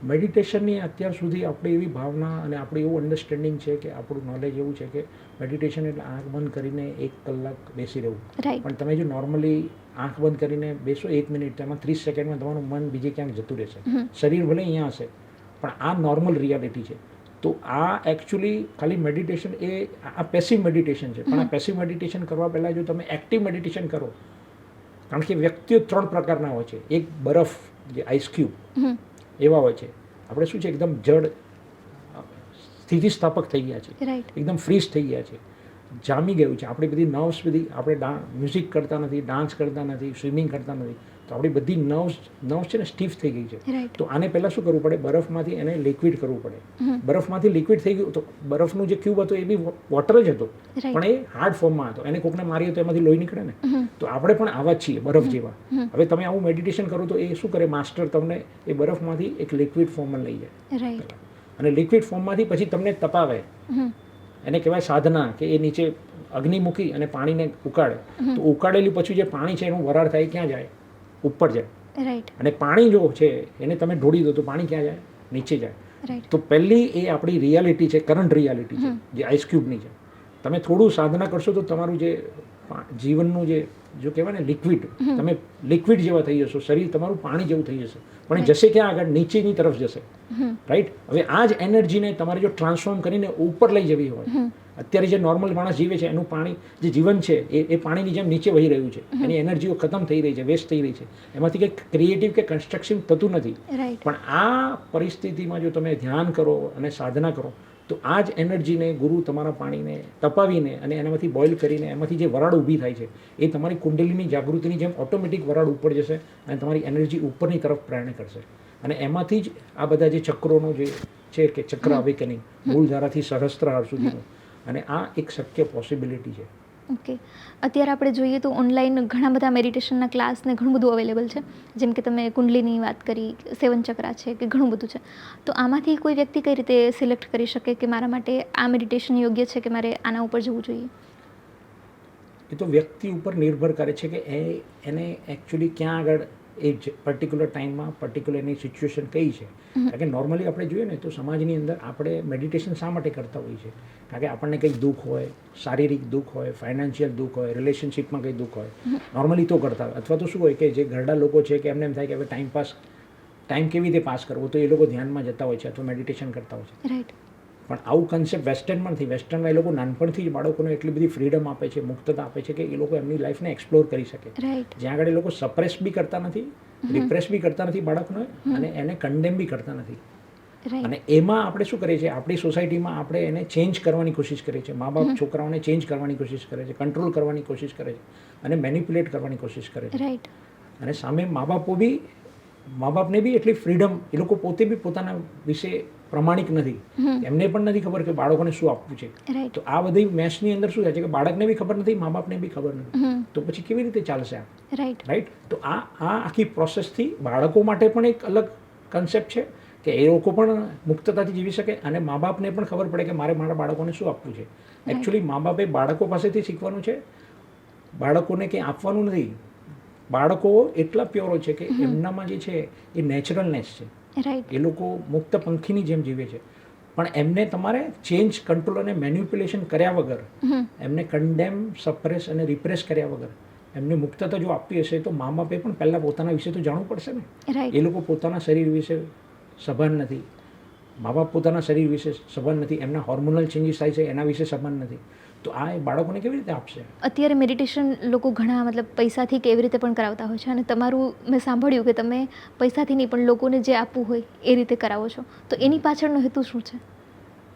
મેડિટેશનની અત્યાર સુધી આપણી એવી ભાવના અને આપણું એવું અન્ડરસ્ટેન્ડિંગ છે કે આપણું નોલેજ એવું છે કે મેડિટેશન એટલે આંખ બંધ કરીને 1 કલાક બેસી રહેવું. રાઈટ. પણ તમે જો નોર્મલી આંખ બંધ કરીને બેસો 1 મિનિટ, તેમાં 30 સેકન્ડમાં તમારું મન બીજે ક્યાંક જતું રહેશે. શરીર ભલે અહીંયા હશે, પણ આ નોર્મલ રિયાલિટી છે. તો આ એકચ્યુઅલી ખાલી મેડિટેશન એ આ પેસિવ મેડિટેશન છે. પણ આ પેસિવ મેડિટેશન કરવા પહેલાં જો તમે એક્ટિવ મેડિટેશન કરો, કારણ કે વ્યક્તિઓ 3 પ્રકારના હોય છે. એક બરફ, જે આઈસ ક્યુબ એવા હોય છે. આપણે શું છે, એકદમ જડ સ્થિતિસ્થાપક થઈ ગયા છે, રાઈટ. એકદમ ફ્રીઝ થઈ ગયા છે, જામી ગયું છે. આપણી બધી નર્વ્સ બધી, આપણે મ્યુઝિક કરતા નથી, ડાન્સ કરતા નથી, સ્વિમિંગ કરતા નથી, તો આપણી બધી નર્વ્સ છે ને સ્ટીફ થઈ ગઈ છે. રાઈટ. તો આને પહેલાં શું કરવું પડે? બરફમાંથી એને લિક્વિડ કરવું પડે. બરફમાંથી લિક્વિડ થઈ ગયું તો બરફનું જે ક્યુબ હતો એ બી વોટર જ હતો, પણ એ હાર્ડ ફોર્મમાં હતો. એને કોકને મારીએ તો એમાંથી લોહી નીકળે ને. તો આપણે પણ આવા જ છીએ, બરફ જેવા. હવે તમે આવું મેડિટેશન કરો તો એ શું કરે? માસ્ટર તમને એ બરફમાંથી એક લિક્વિડ ફોર્મમાં લઈ જાય. રાઈટ. અને લિક્વિડ ફોર્મમાંથી પછી તમને તપાવે. એને કહેવાય સાધના, કે એ નીચે અગ્નિ મૂકી અને પાણીને ઉકાળે. તો ઉકાળેલી પછી જે પાણી છે એનું વરાળ થાય, ક્યાં જાય? ઉપર જાય. રાઈટ. અને પાણી જો છે એને તમે ઢોળી દો તો પાણી ક્યાં જાય? નીચે જાય. રાઈટ. તો પહેલી એ આપણી રિયાલિટી છે, કરંટ રિયાલિટી છે, જે આઈસ ક્યુબની છે. તમે થોડું સાધના કરશો તો તમારું જે જીવનનું જે જો કહેવાય ને લિક્વિડ, તમે લિક્વિડ જેવા થઈ જશો. શરીર તમારું પાણી જેવું થઈ જશે, પણ જશે ક્યાં આગળ? નીચેની તરફ જશે. રાઈટ. હવે આ જ એનર્જીને તમારે જો ટ્રાન્સફોર્મ કરીને ઉપર લઈ જવી હોય, અત્યારે જે નોર્મલ માણસ જીવે છે એનું પાણી જે જીવન છે એ પાણીની જેમ નીચે વહી રહ્યું છે. એની એનર્જીઓ ખતમ થઈ રહી છે, વેસ્ટ થઈ રહી છે. એમાંથી કંઈક ક્રિએટિવ કે કન્સ્ટ્રક્શન થતું નથી. રાઈટ. પણ આ પરિસ્થિતિમાં જો તમે ધ્યાન કરો અને સાધના કરો તો આ જ એનર્જીને ગુરુ તમારા પાણીને તપાવીને અને એનામાંથી બોઇલ કરીને એમાંથી જે વરાળ ઊભી થાય છે એ તમારી કુંડલીની જાગૃતિની જેમ ઓટોમેટિક વરાળ ઉપર જશે અને તમારી એનર્જી ઉપરની તરફ પ્રયાણ કરશે. અને એમાંથી જ આ બધા જે ચક્રોનો જે છે કે ચક્ર અવેકનિંગ, મૂળધારાથી સહસ્ત્રહાર સુધીનું, અને આ એક શક્ય પોસિબિલિટી છે. ઓકે. અત્યારે આપણે જોઈએ તો ઓનલાઈન ઘણા બધા મેડિટેશનના ક્લાસ ને ઘણું બધું અવેલેબલ છે. જેમ કે તમે કુંડલીની વાત કરી, 7 ચક્રા છે, કે ઘણું બધું છે. તો આમાંથી કોઈ વ્યક્તિ કઈ રીતે સિલેક્ટ કરી શકે કે મારા માટે આ મેડિટેશન યોગ્ય છે કે મારે આના ઉપર જવું જોઈએ? એ તો વ્યક્તિ ઉપર નિર્ભર કરે છે કે એને એકચ્યુઅલી ક્યાં આગળ એ પર્ટિક્યુલર ટાઈમમાં પર્ટિક્યુલર એની સિચ્યુએશન કઈ છે. કારણ કે નોર્મલી આપણે જોઈએ ને તો સમાજની અંદર આપણે મેડિટેશન શા માટે કરતા હોઈએ છીએ? કારણ કે આપણને કંઈક દુઃખ હોય, શારીરિક દુઃખ હોય, ફાઇનાન્શિયલ દુઃખ હોય, રિલેશનશિપમાં કંઈ દુઃખ હોય, નોર્મલી તો કરતા હોય. અથવા તો શું હોય કે જે ઘરડા લોકો છે કે એમને એમ થાય કે હવે ટાઈમ કેવી રીતે પાસ કરવો, તો એ લોકો ધ્યાનમાં જતા હોય છે અથવા મેડિટેશન કરતા હોય છે. રાઈટ. પણ આવું કન્સેપ્ટ વેસ્ટર્નમાં નથી. વેસ્ટર્નમાં એ લોકો નાનપણથી જ બાળકોને એટલી બધી ફ્રીડમ આપે છે, મુક્તતા આપે છે કે એ લોકો એમની લાઈફને એક્સપ્લોર કરી શકે. રાઈટ. જ્યાં આગળ એ લોકો સપ્રેસ બી કરતા નથી, રિપ્રેસ બી કરતા નથી બાળકને, અને એને કન્ડેમ બી કરતા નથી. રાઈટ. અને એમાં આપણે શું કરીએ છીએ, આપણી સોસાયટીમાં આપણે એને ચેન્જ કરવાની કોશિશ કરીએ છીએ. મા બાપ છોકરાઓને ચેન્જ કરવાની કોશિશ કરે છે, કંટ્રોલ કરવાની કોશિશ કરે છે અને મેનિપ્યુલેટ કરવાની કોશિશ કરે છે. રાઈટ. અને સામે મા બાપને બી એટલી ફ્રીડમ, એ લોકો પોતે બી પોતાના વિશે પ્રમાણિક નથી. એમને પણ નથી ખબર કે બાળકોને શું આપવું છે. રાઈટ. તો આ બધી મેચની અંદર શું થાય છે કે બાળકને બી ખબર નથી, મા બાપને બી ખબર નથી. તો પછી કેવી રીતે ચાલશે આ? રાઈટ. રાઈટ. તો આ આખી પ્રોસેસથી બાળકો માટે પણ એક અલગ કન્સેપ્ટ છે કે એ લોકો પણ મુક્તતાથી જીવી શકે અને મા બાપને પણ ખબર પડે કે મારે મારા બાળકોને શું આપવું છે. એકચ્યુઅલી મા બાપે બાળકો પાસેથી શીખવાનું છે, બાળકોને કંઈ આપવાનું નથી. બાળકો એટલા પ્યોર હોય છે કે એમનામાં જે છે એ નેચરલનેસ છે. રાઈટ. એ લોકો મુક્ત પંખીની જેમ જીવે છે. પણ એમને તમારે ચેન્જ, કંટ્રોલ અને મેન્યુપ્યુલેશન કર્યા વગર, એમને કન્ડેમ, સપ્રેસ અને રિપ્રેસ કર્યા વગર એમને મુક્તતા જો આપવી હશે તો મા બાપે પણ પહેલાં પોતાના વિશે તો જાણવું પડશે ને. રાઈટ. એ લોકો પોતાના શરીર વિશે સભાન નથી, મા બાપ પોતાના શરીર વિશે સભાન નથી, એમના હોર્મોનલ ચેન્જીસ થાય છે એના વિશે સભાન નથી. તો આ એ બાળકોને કેવી રીતે આપશે? અત્યારે મેડિટેશન લોકો ઘણા મતલબ પૈસાથી કે એવી રીતે પણ કરાવતા હોય છે, અને તમારું મેં સાંભળ્યું કે તમે પૈસાથી નહીં પણ લોકોને જે આપવું હોય એ રીતે કરાવો છો. તો એની પાછળનો હેતુ શું છે?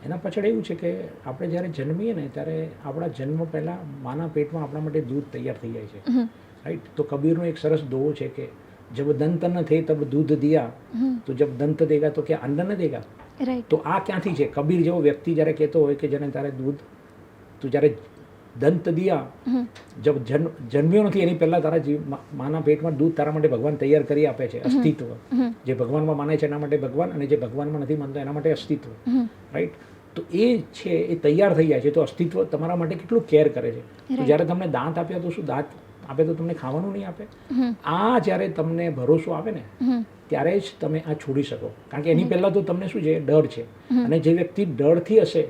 એના પાછળ એવું છે કે આપણે જ્યારે જન્મીએ ને ત્યારે આપણા જન્મ પહેલાં માના પેટમાં આપણા માટે દૂધ તૈયાર થઈ જાય છે. રાઈટ. તો કબીરનો એક સરસ દોહો છે કે જબ દંત ન થે તબ દૂધ દિયા, તો જબ દંત દેગા તો ક્યાં અન્ન ન દેગા. રાઈટ. તો આ ક્યાંથી છે? કબીર જેવો વ્યક્તિ જ્યારે કહેતો હોય કે જેને તારે દૂધ, તું જ્યારે દંત દિયા, જબ જન્મ્યો નથી એની પહેલાં તારા માના પેટમાં દૂધ તારા માટે ભગવાન તૈયાર કરી આપે છે. અસ્તિત્વ, જે ભગવાનમાં માને છે એના માટે ભગવાન, અને જે ભગવાનમાં નથી માનતો એના માટે અસ્તિત્વ. રાઈટ. તો એ છે, એ તૈયાર થઈ જાય છે. તો અસ્તિત્વ તમારા માટે કેટલું કેર કરે છે. તો જ્યારે તમને દાંત આપ્યા તો શું દાંત આપે તો તમને ખાવાનું નહીં આપે? આ જ્યારે તમને ભરોસો આવે ને ત્યારે જ તમે આ છોડી શકો. કારણ કે એની પહેલાં તો તમને શું છે, ડર છે. અને જે વ્યક્તિ ડરથી હશે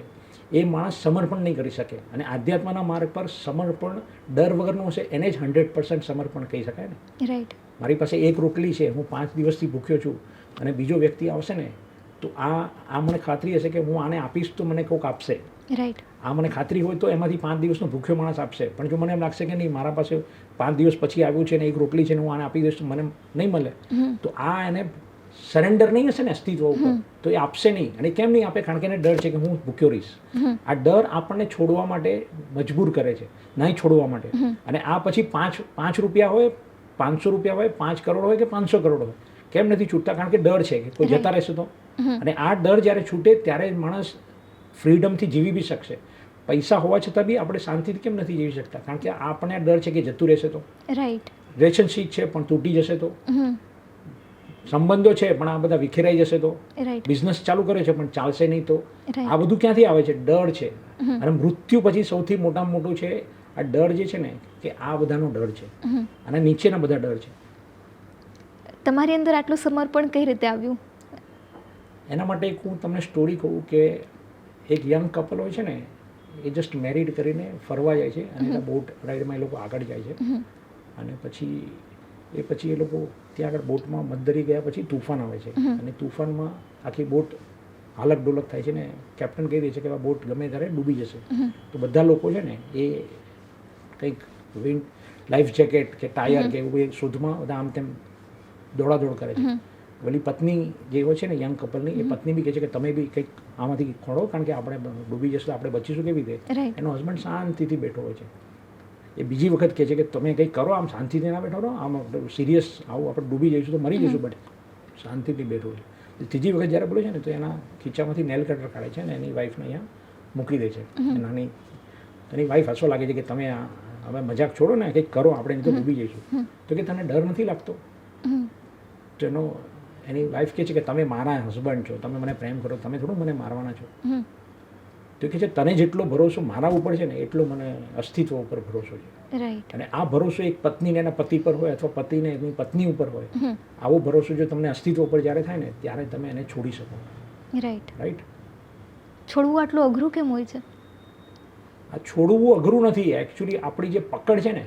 એ માણસ સમર્પણ નહીં કરી શકે. અને આધ્યાત્મના માર્ગ પર સમર્પણ ડર વગરનું હશે એને જ 100% સમર્પણ કહી શકાય ને. રાઈટ. મારી પાસે એક રોટલી છે, હું 5 દિવસથી ભૂખ્યો છું, અને બીજો વ્યક્તિ આવશે ને તો આ મને ખાતરી હશે કે હું આને આપીશ તો મને કોઈક આપશે. રાઈટ. આ મને ખાતરી હોય તો એમાંથી 5 દિવસનો ભૂખ્યો માણસ આપશે. પણ જો મને એમ લાગશે કે નહીં, મારા પાસે 5 દિવસ પછી આવ્યું છે ને એક રોટલી છે ને હું આને આપી દઈશ તો મને નહીં મળે, તો આ એને સરેન્ડર નહીં હશે ને અસ્તિત્વ ઉપર, તો એ આપશે નહીં. અને કેમ નહીં આપે? કારણ કે એને ડર છે કે હું ભૂખ્યો રહીશ. આ ડર આપણને છોડવા માટે મજબૂર કરે છે, નહીં છોડવા માટે. અને આ પછી 5 રૂપિયા હોય, 500 રૂપિયા હોય, 5 કરોડ હોય કે 500 કરોડ હોય, કેમ નથી છૂટતા? કારણ કે ડર છે કે કોઈ જતા રહેશે તો. અને આ ડર જ્યારે છૂટે ત્યારે માણસ ફ્રીડમથી જીવી બી શકશે. પૈસા હોવા છતાં બી આપણે શાંતિથી કેમ નથી જીવી શકતા? કારણ કે આપણને ડર છે કે જતું રહેશે તો. રાઈટ. રિલેશનશીપ છે પણ તૂટી જશે તો. સંબંધો છે પણ આ બધા વિખેરાઈ જશે તો. રાઈટ. બિઝનેસ ચાલુ કરે છે પણ ચાલશે નહીં તો. રાઈટ. આ બધું ક્યાંથી આવે છે? ડર છે. અને મૃત્યુ પછી સૌથી મોટામાં મોટું છે આ ડર જે છે ને, કે આ બધાનો ડર છે. અને નીચેના બધા ડર છે. તમારી અંદર આટલું સમર્પણ કઈ રીતે આવ્યું? એના માટે એક હું તમને સ્ટોરી કહું કે એક યંગ કપલ હોય છે ને, એ જસ્ટ મેરિડ કરીને ફરવા જાય છે, અને એના બોટ રાઈડમાં એ લોકો આગળ જાય છે. અને પછી એ લોકો ત્યાં આગળ બોટમાં મધદરી ગયા પછી તુફાન આવે છે, અને તુફાનમાં આખી બોટ હાલક ડોલક થાય છે ને કેપ્ટન કહી દે છે કે આ બોટ ગમે ત્યારે ડૂબી જશે. તો બધા લોકો છે ને એ કંઈક લાઈફ જેકેટ કે ટાયર કે એવું શોધમાં બધા આમ તેમ દોડાદોડ કરે છે. ઓલી પત્ની જે હોય છે ને યંગ કપલની, એ પત્ની બી કહે છે કે તમે બી કંઈક આમાંથી ખોડો, કારણ કે આપણે ડૂબી જશું, આપણે બચીશું કેવી રીતે? એનો હસબન્ડ શાંતિથી બેઠો હોય છે. એ બીજી વખત કહે છે કે તમે કંઈક કરો, આમ શાંતિથી ના બેઠો રહો, આમ સિરિયસ આવું આપણે ડૂબી જઈશું તો મરી જઈશું, બટ શાંતિથી બેઠો છે. ત્રીજી વખત જ્યારે બોલે છે ને તો એના ખીચામાંથી નેલ કટર કાઢે છે અને એની વાઈફને અહીંયા મૂકી દે છે. એની વાઈફ હસવા લાગે છે કે તમે હવે મજાક છોડો ને, કંઈક કરો, આપણે નહીં તો ડૂબી જઈશું. તો કે તને ડર નથી લાગતો? તો એની વાઈફ કહે છે કે તમે મારા હસબન્ડ છો, તમે મને પ્રેમ કરો, તમે થોડું મને મારવાના છો. તો કે છે તને જેટલો ભરોસો મારા ઉપર છે ને એટલો મને અસ્તિત્વ ઉપર ભરોસો છે. રાઈટ. અને આ ભરોસો એક પત્નીને એના પતિ પર હોય અથવા પતિને એની પત્ની ઉપર હોય, આવો ભરોસો જો તમને અસ્તિત્વ ઉપર જ્યારે થાય ને ત્યારે તમે એને છોડી શકો. રાઈટ. રાઈટ. છોડવું આટલું અઘરું કેમ હોય છે? આ છોડવું અઘરું નથી. એકચ્યુઅલી આપણી જે પકડ છે ને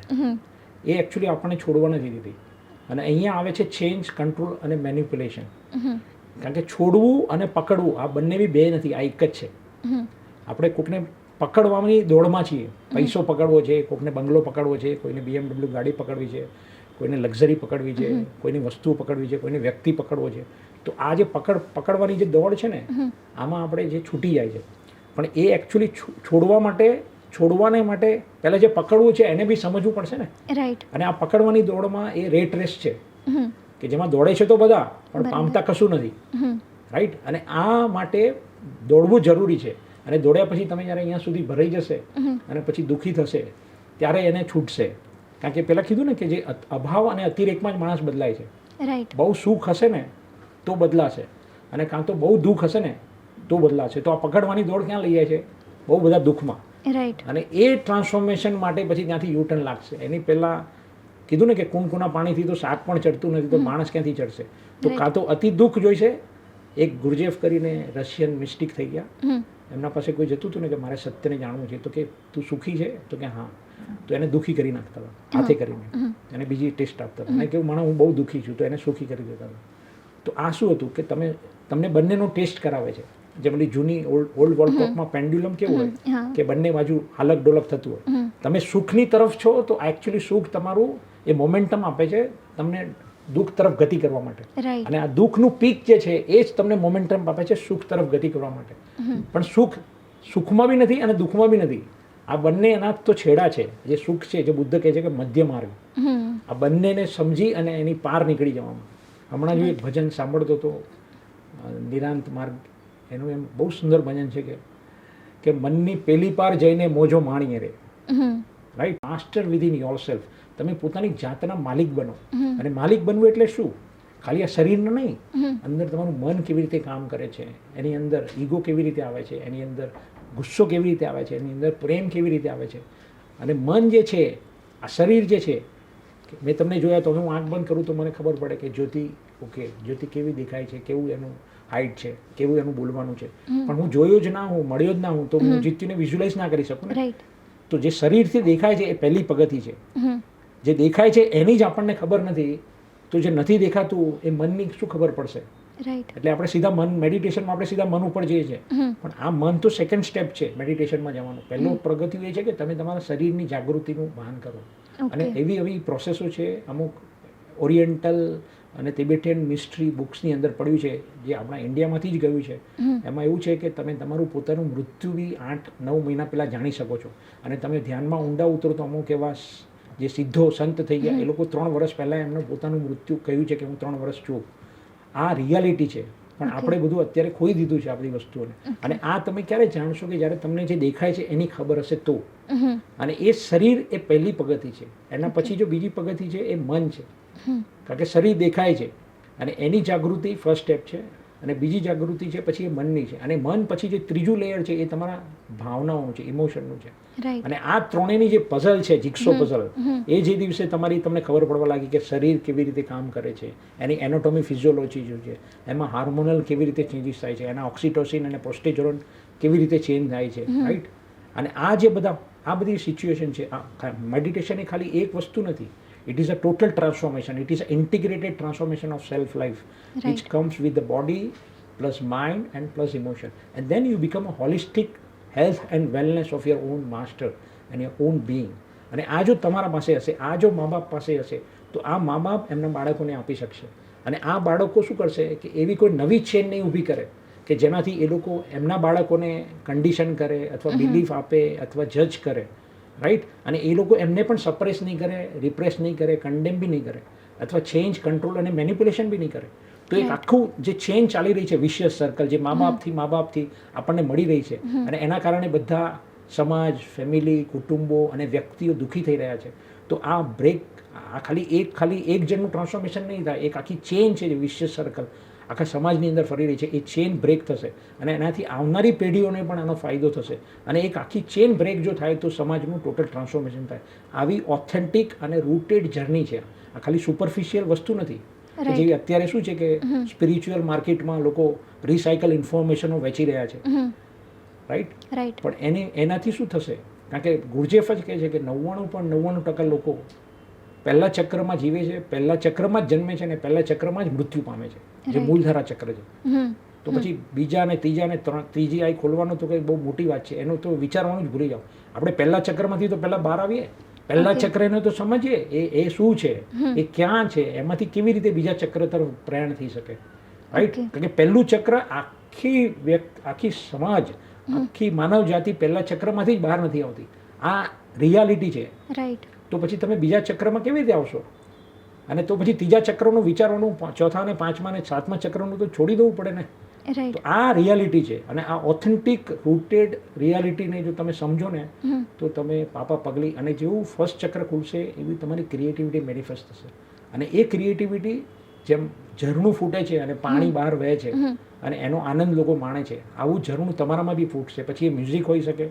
એ એકચ્યુઅલી આપણને છોડવા નથી દીધી. અને અહીંયા આવે છે ચેન્જ, કંટ્રોલ અને મેનિપ્યુલેશન. કારણ કે છોડવું અને પકડવું આ બંને બી બે નથી, આ એક જ છે. આપણે કોકને પકડવાની દોડમાં છીએ. પૈસો પકડવો છે, કોકને બંગલો પકડવો છે, કોઈને BMW ગાડી પકડવી છે, કોઈને લક્ઝરી પકડવી છે, કોઈની વસ્તુ પકડવી છે, કોઈને વ્યક્તિ પકડવો છે. તો આ જે પકડવાની જે દોડ છે ને આમાં આપણે જે છૂટી જાય છે. પણ એ એકચ્યુઅલી છોડવાને માટે પહેલાં જે પકડવું છે એને બી સમજવું પડશે ને. રાઈટ. અને આ પકડવાની દોડમાં એ રેટ રેસ છે કે જેમાં દોડે છે તો બધા પણ પામતા કશું નથી. રાઈટ. અને આ માટે દોડવું જરૂરી છે. અને દોડ્યા પછી તમે જ્યારે અહીંયા સુધી ભરાઈ જશે અને પછી દુઃખી થશે ત્યારે એને છૂટશે. કારણ કે પહેલાં કીધું ને કે જે અભાવ અને અતિરેકમાં જ માણસ બદલાય છે. રાઈટ. બહુ સુખ હશે ને તો બદલાશે, અને કાં તો બહુ દુઃખ હશે ને તો બદલાશે. તો આ પકડવાની દોડ ક્યાં લઈ જાય છે? બહુ બધા દુઃખમાં. રાઈટ. અને એ ટ્રાન્સફોર્મેશન માટે પછી ત્યાંથી યુટર્ન લાગશે. એની પહેલાં કીધું ને કે કુણકુના પાણીથી તો શાક પણ ચડતું નથી, તો માણસ ક્યાંથી ચડશે? તો કાં તો અતિ દુઃખ જોઈશે. એક ગુરજેફ કરીને રશિયન મિસ્ટિક થઈ ગયા, એમના પાસે કોઈ જતું હતું ને કે મારે સત્યને જાણવું છે, તો કે તું સુખી છે? તો કે હા. તો એને દુઃખી કરી નાખતા હતા હાથે કરીને, એને બીજી ટેસ્ટ આપતા હતા. અને કેવું માણસ હું બહુ દુઃખી છું, તો એને સુખી કરી દેતા હતા. તો આ શું હતું કે તમને બંનેનો ટેસ્ટ કરાવે છે. જે બધી જૂની ઓલ્ડ વર્લ્ડ ક્લોકમાં પેન્ડ્યુલમ કેવું હોય કે બંને બાજુ હાલક ડોલક થતું હોય. તમે સુખની તરફ છો તો એકચ્યુઅલી સુખ તમારું એ મોમેન્ટમ આપે છે તમને દુઃખ તરફ ગતિ કરવા માટે. અને આ દુઃખનું પીક જે છે એ જ તમને મોમેન્ટમ આપે છે સુખ તરફ ગતિ કરવા માટે. પણ સુખમાં બી નથી અને દુઃખમાં બી નથી. આ બંને એના તો છેડા છે. જે સુખ છે, જે બુદ્ધ કહે છે કે મધ્ય માર્ગ, આ બંનેને સમજી અને એની પાર નીકળી જવામાં. હમણાં જ એક ભજન સાંભળતો હતો, નિરાંત માર્ગ, એનું એમ બહુ સુંદર ભજન છે કે મનની પેલી પાર જઈને મોજો માણીએ રે. Right. Master within your self. તમે પોતાની જાતના માલિક બનો. અને માલિક બનવું એટલે શું? ખાલી આ શરીરનું નહીં, અંદર તમારું મન કેવી રીતે કામ કરે છે, એની અંદર ઈગો કેવી રીતે આવે છે, એની અંદર ગુસ્સો કેવી રીતે આવે છે, એની અંદર પ્રેમ કેવી રીતે આવે છે. અને મન જે છે, આ શરીર જે છે, મેં તમને જોયા તો હું આંખ બંધ કરું તો મને ખબર પડે કે જ્યોતિ કેવી દેખાય છે, કેવું એનું હાઇટ છે, કેવું એનું બોલવાનું છે. પણ હું જોયો જ ના હું, મળ્યો જ ના હું, તો હું જીત્યુને વિઝ્યુલાઇઝ ના કરી શકું ને. તો જે શરીરથી દેખાય છે એ પહેલી પગથી છે. જે દેખાય છે એની જ આપણને ખબર નથી, તો જે નથી દેખાતું એ મનની શું ખબર પડશે? એટલે આપણે સીધા મેડિટેશનમાં આપણે સીધા મન ઉપર જઈએ છીએ. પણ આ મન તો સેકન્ડ સ્ટેપ છે મેડિટેશનમાં જવાનું. પહેલો પ્રગતિ એ છે કે તમે તમારા શરીરની જાગૃતિનું ભાન કરો. અને એવી પ્રોસેસો છે, અમુક ઓરિએન્ટલ અને તિબેટિયન મિસ્ટ્રી બુક્સની અંદર પડ્યું છે, જે આપણા ઇન્ડિયામાંથી જ ગયું છે. એમાં એવું છે કે તમે તમારું પોતાનું મૃત્યુ બી 8-9 મહિના પહેલાં જાણી શકો છો. અને તમે ધ્યાનમાં ઊંડા ઉતરો તો અમુક એવા જે સિદ્ધો સંત થઈ ગયા, એ લોકો 3 વર્ષ પહેલાં એમનું પોતાનું મૃત્યુ કહ્યું છે કે હું 3 વર્ષ છું. આ રિયાલિટી છે. પણ આપણે બધું અત્યારે ખોઈ દીધું છે આ બધી વસ્તુઓને. અને આ તમે ક્યારે જાણશો કે જ્યારે તમને જે દેખાય છે એની ખબર હશે તો. અને એ શરીર એ પહેલી પગથી છે. એના પછી જો બીજી પગથી છે એ મન છે. કારણ કે શરીર દેખાય છે અને એની જાગૃતિ ફર્સ્ટ સ્ટેપ છે. અને બીજી જાગૃતિ છે પછી એ મનની છે. અને મન પછી જે ત્રીજું લેયર છે એ તમારા ભાવનાઓનું છે, ઇમોશનનું છે. અને આ ત્રણેયની જે પઝલ છે, જિક્સો પઝલ, એ જે દિવસે તમને ખબર પડવા લાગી કે શરીર કેવી રીતે કામ કરે છે, એની એનાટોમી ફિઝિયોલોજી જે છે, એમાં હાર્મોનલ કેવી રીતે ચેન્જીસ થાય છે, એના ઓક્સિટોસિન અને પ્રોસ્ટેજોરોન કેવી રીતે ચેન્જ થાય છે. રાઈટ. અને આ બધી સિચ્યુએશન છે. મેડિટેશન એ ખાલી એક વસ્તુ નથી. It is a total transformation. It is an integrated transformation of self-life, which comes with the body plus mind and plus emotion. And then you become a holistic health and wellness of your own master and your own being. અને આ જો તમારા પાસે હશે, આ જો મા બાપ પાસે હશે, તો આ મા બાપ એમના બાળકોને આપી શકશે. અને આ બાળકો શું કરશે કે એવી કોઈ નવી ચેન નહીં ઊભી કરે કે જેનાથી એ લોકો એમના બાળકોને કન્ડિશન કરે અથવા બિલીફ આપે અથવા જજ કરે. રાઈટ. અને એ લોકો એમને પણ સપ્રેસ નહીં કરે, રિપ્રેસ નહીં કરે, કન્ડેમ બી નહીં કરે, અથવા ચેન્જ, કંટ્રોલ અને મેનિપ્યુલેશન બી નહીં કરે. તો એક આખું જે ચેન્જ ચાલી રહી છે, વિશિયસ સર્કલ, જે મા બાપથી આપણને મળી રહી છે, અને એના કારણે બધા સમાજ, ફેમિલી, કુટુંબો અને વ્યક્તિઓ દુઃખી થઈ રહ્યા છે. તો આ બ્રેક, આ ખાલી એક જણનું ટ્રાન્સફોર્મેશન નહીં થાય, એક આખી ચેન છે, વિશિયસ સર્કલ. આખા સમાજની અંદર ફરી રહી છે, એ ચેન બ્રેક થશે અને એનાથી આવનારી પેઢીઓને પણ આનો ફાયદો થશે. અને એક આખી ચેન બ્રેક જો થાય તો સમાજનું ટોટલ ટ્રાન્સફોર્મેશન થાય. આવી ઓથેન્ટિક અને રૂટેડ જર્ની છે. આ ખાલી સુપરફિશિયલ વસ્તુ નથી. કે જેવી અત્યારે શું છે કે સ્પિરિચ્યુઅલ માર્કેટમાં લોકો રિસાયકલ ઇન્ફોર્મેશનો વેચી રહ્યા છે, રાઈટ. પણ એનાથી શું થશે? કારણ કે ગુરજેફ જ કહે છે કે 99.99% લોકો પહેલા ચક્રમાં જીવે છે, પહેલા ચક્રમાં જ જન્મે છે અને પહેલા ચક્રમાં જ મૃત્યુ પામે છે, જે મૂળધારા ચક્ર છે. તો પછી બીજા ને ત્રીજા ને ત્રીજી આઈ ખોલવાનો તો કંઈ બહુ મોટી વાત છે, એનું તો વિચારવાનું જ ભૂલી જાઓ. આપણે પહેલા ચક્રમાંથી તો પહેલા બહાર આવીએ, પહેલા ચક્રને તો સમજીએ એ શું છે, એ ક્યાં છે, એમાંથી કેવી રીતે બીજા ચક્ર તરફ પ્રયાણ થઈ શકે, રાઈટ. કારણ કે પહેલું ચક્ર આખી સમાજ, આખી માનવ જાતિ પહેલા ચક્રમાંથી જ બહાર નથી આવતી. આ રિયાલિટી છે, રાઈટ. તો પછી તમે બીજા ચક્રમાં કેવી રીતે આવશો? અને તો પછી ત્રીજા ચક્રનું વિચારવાનું, ચોથા ને પાંચમા ને સાતમા ચક્રનું તો છોડી દેવું પડે ને. તો આ રિયાલિટી છે અને આ ઓથેન્ટિક રૂટેડ રિયાલિટીને જો તમે સમજો ને તો તમે પાપા પગલી, અને જેવું ફર્સ્ટ ચક્ર ખુલશે એવી તમારી ક્રિએટિવિટી મેનિફેસ્ટ થશે. અને એ ક્રિએટિવિટી જેમ ઝરણું ફૂટે છે અને પાણી બહાર વહે છે અને એનો આનંદ લોકો માણે છે, આવું ઝરણું તમારામાં બી ફૂટશે. પછી એ મ્યુઝિક હોઈ શકે,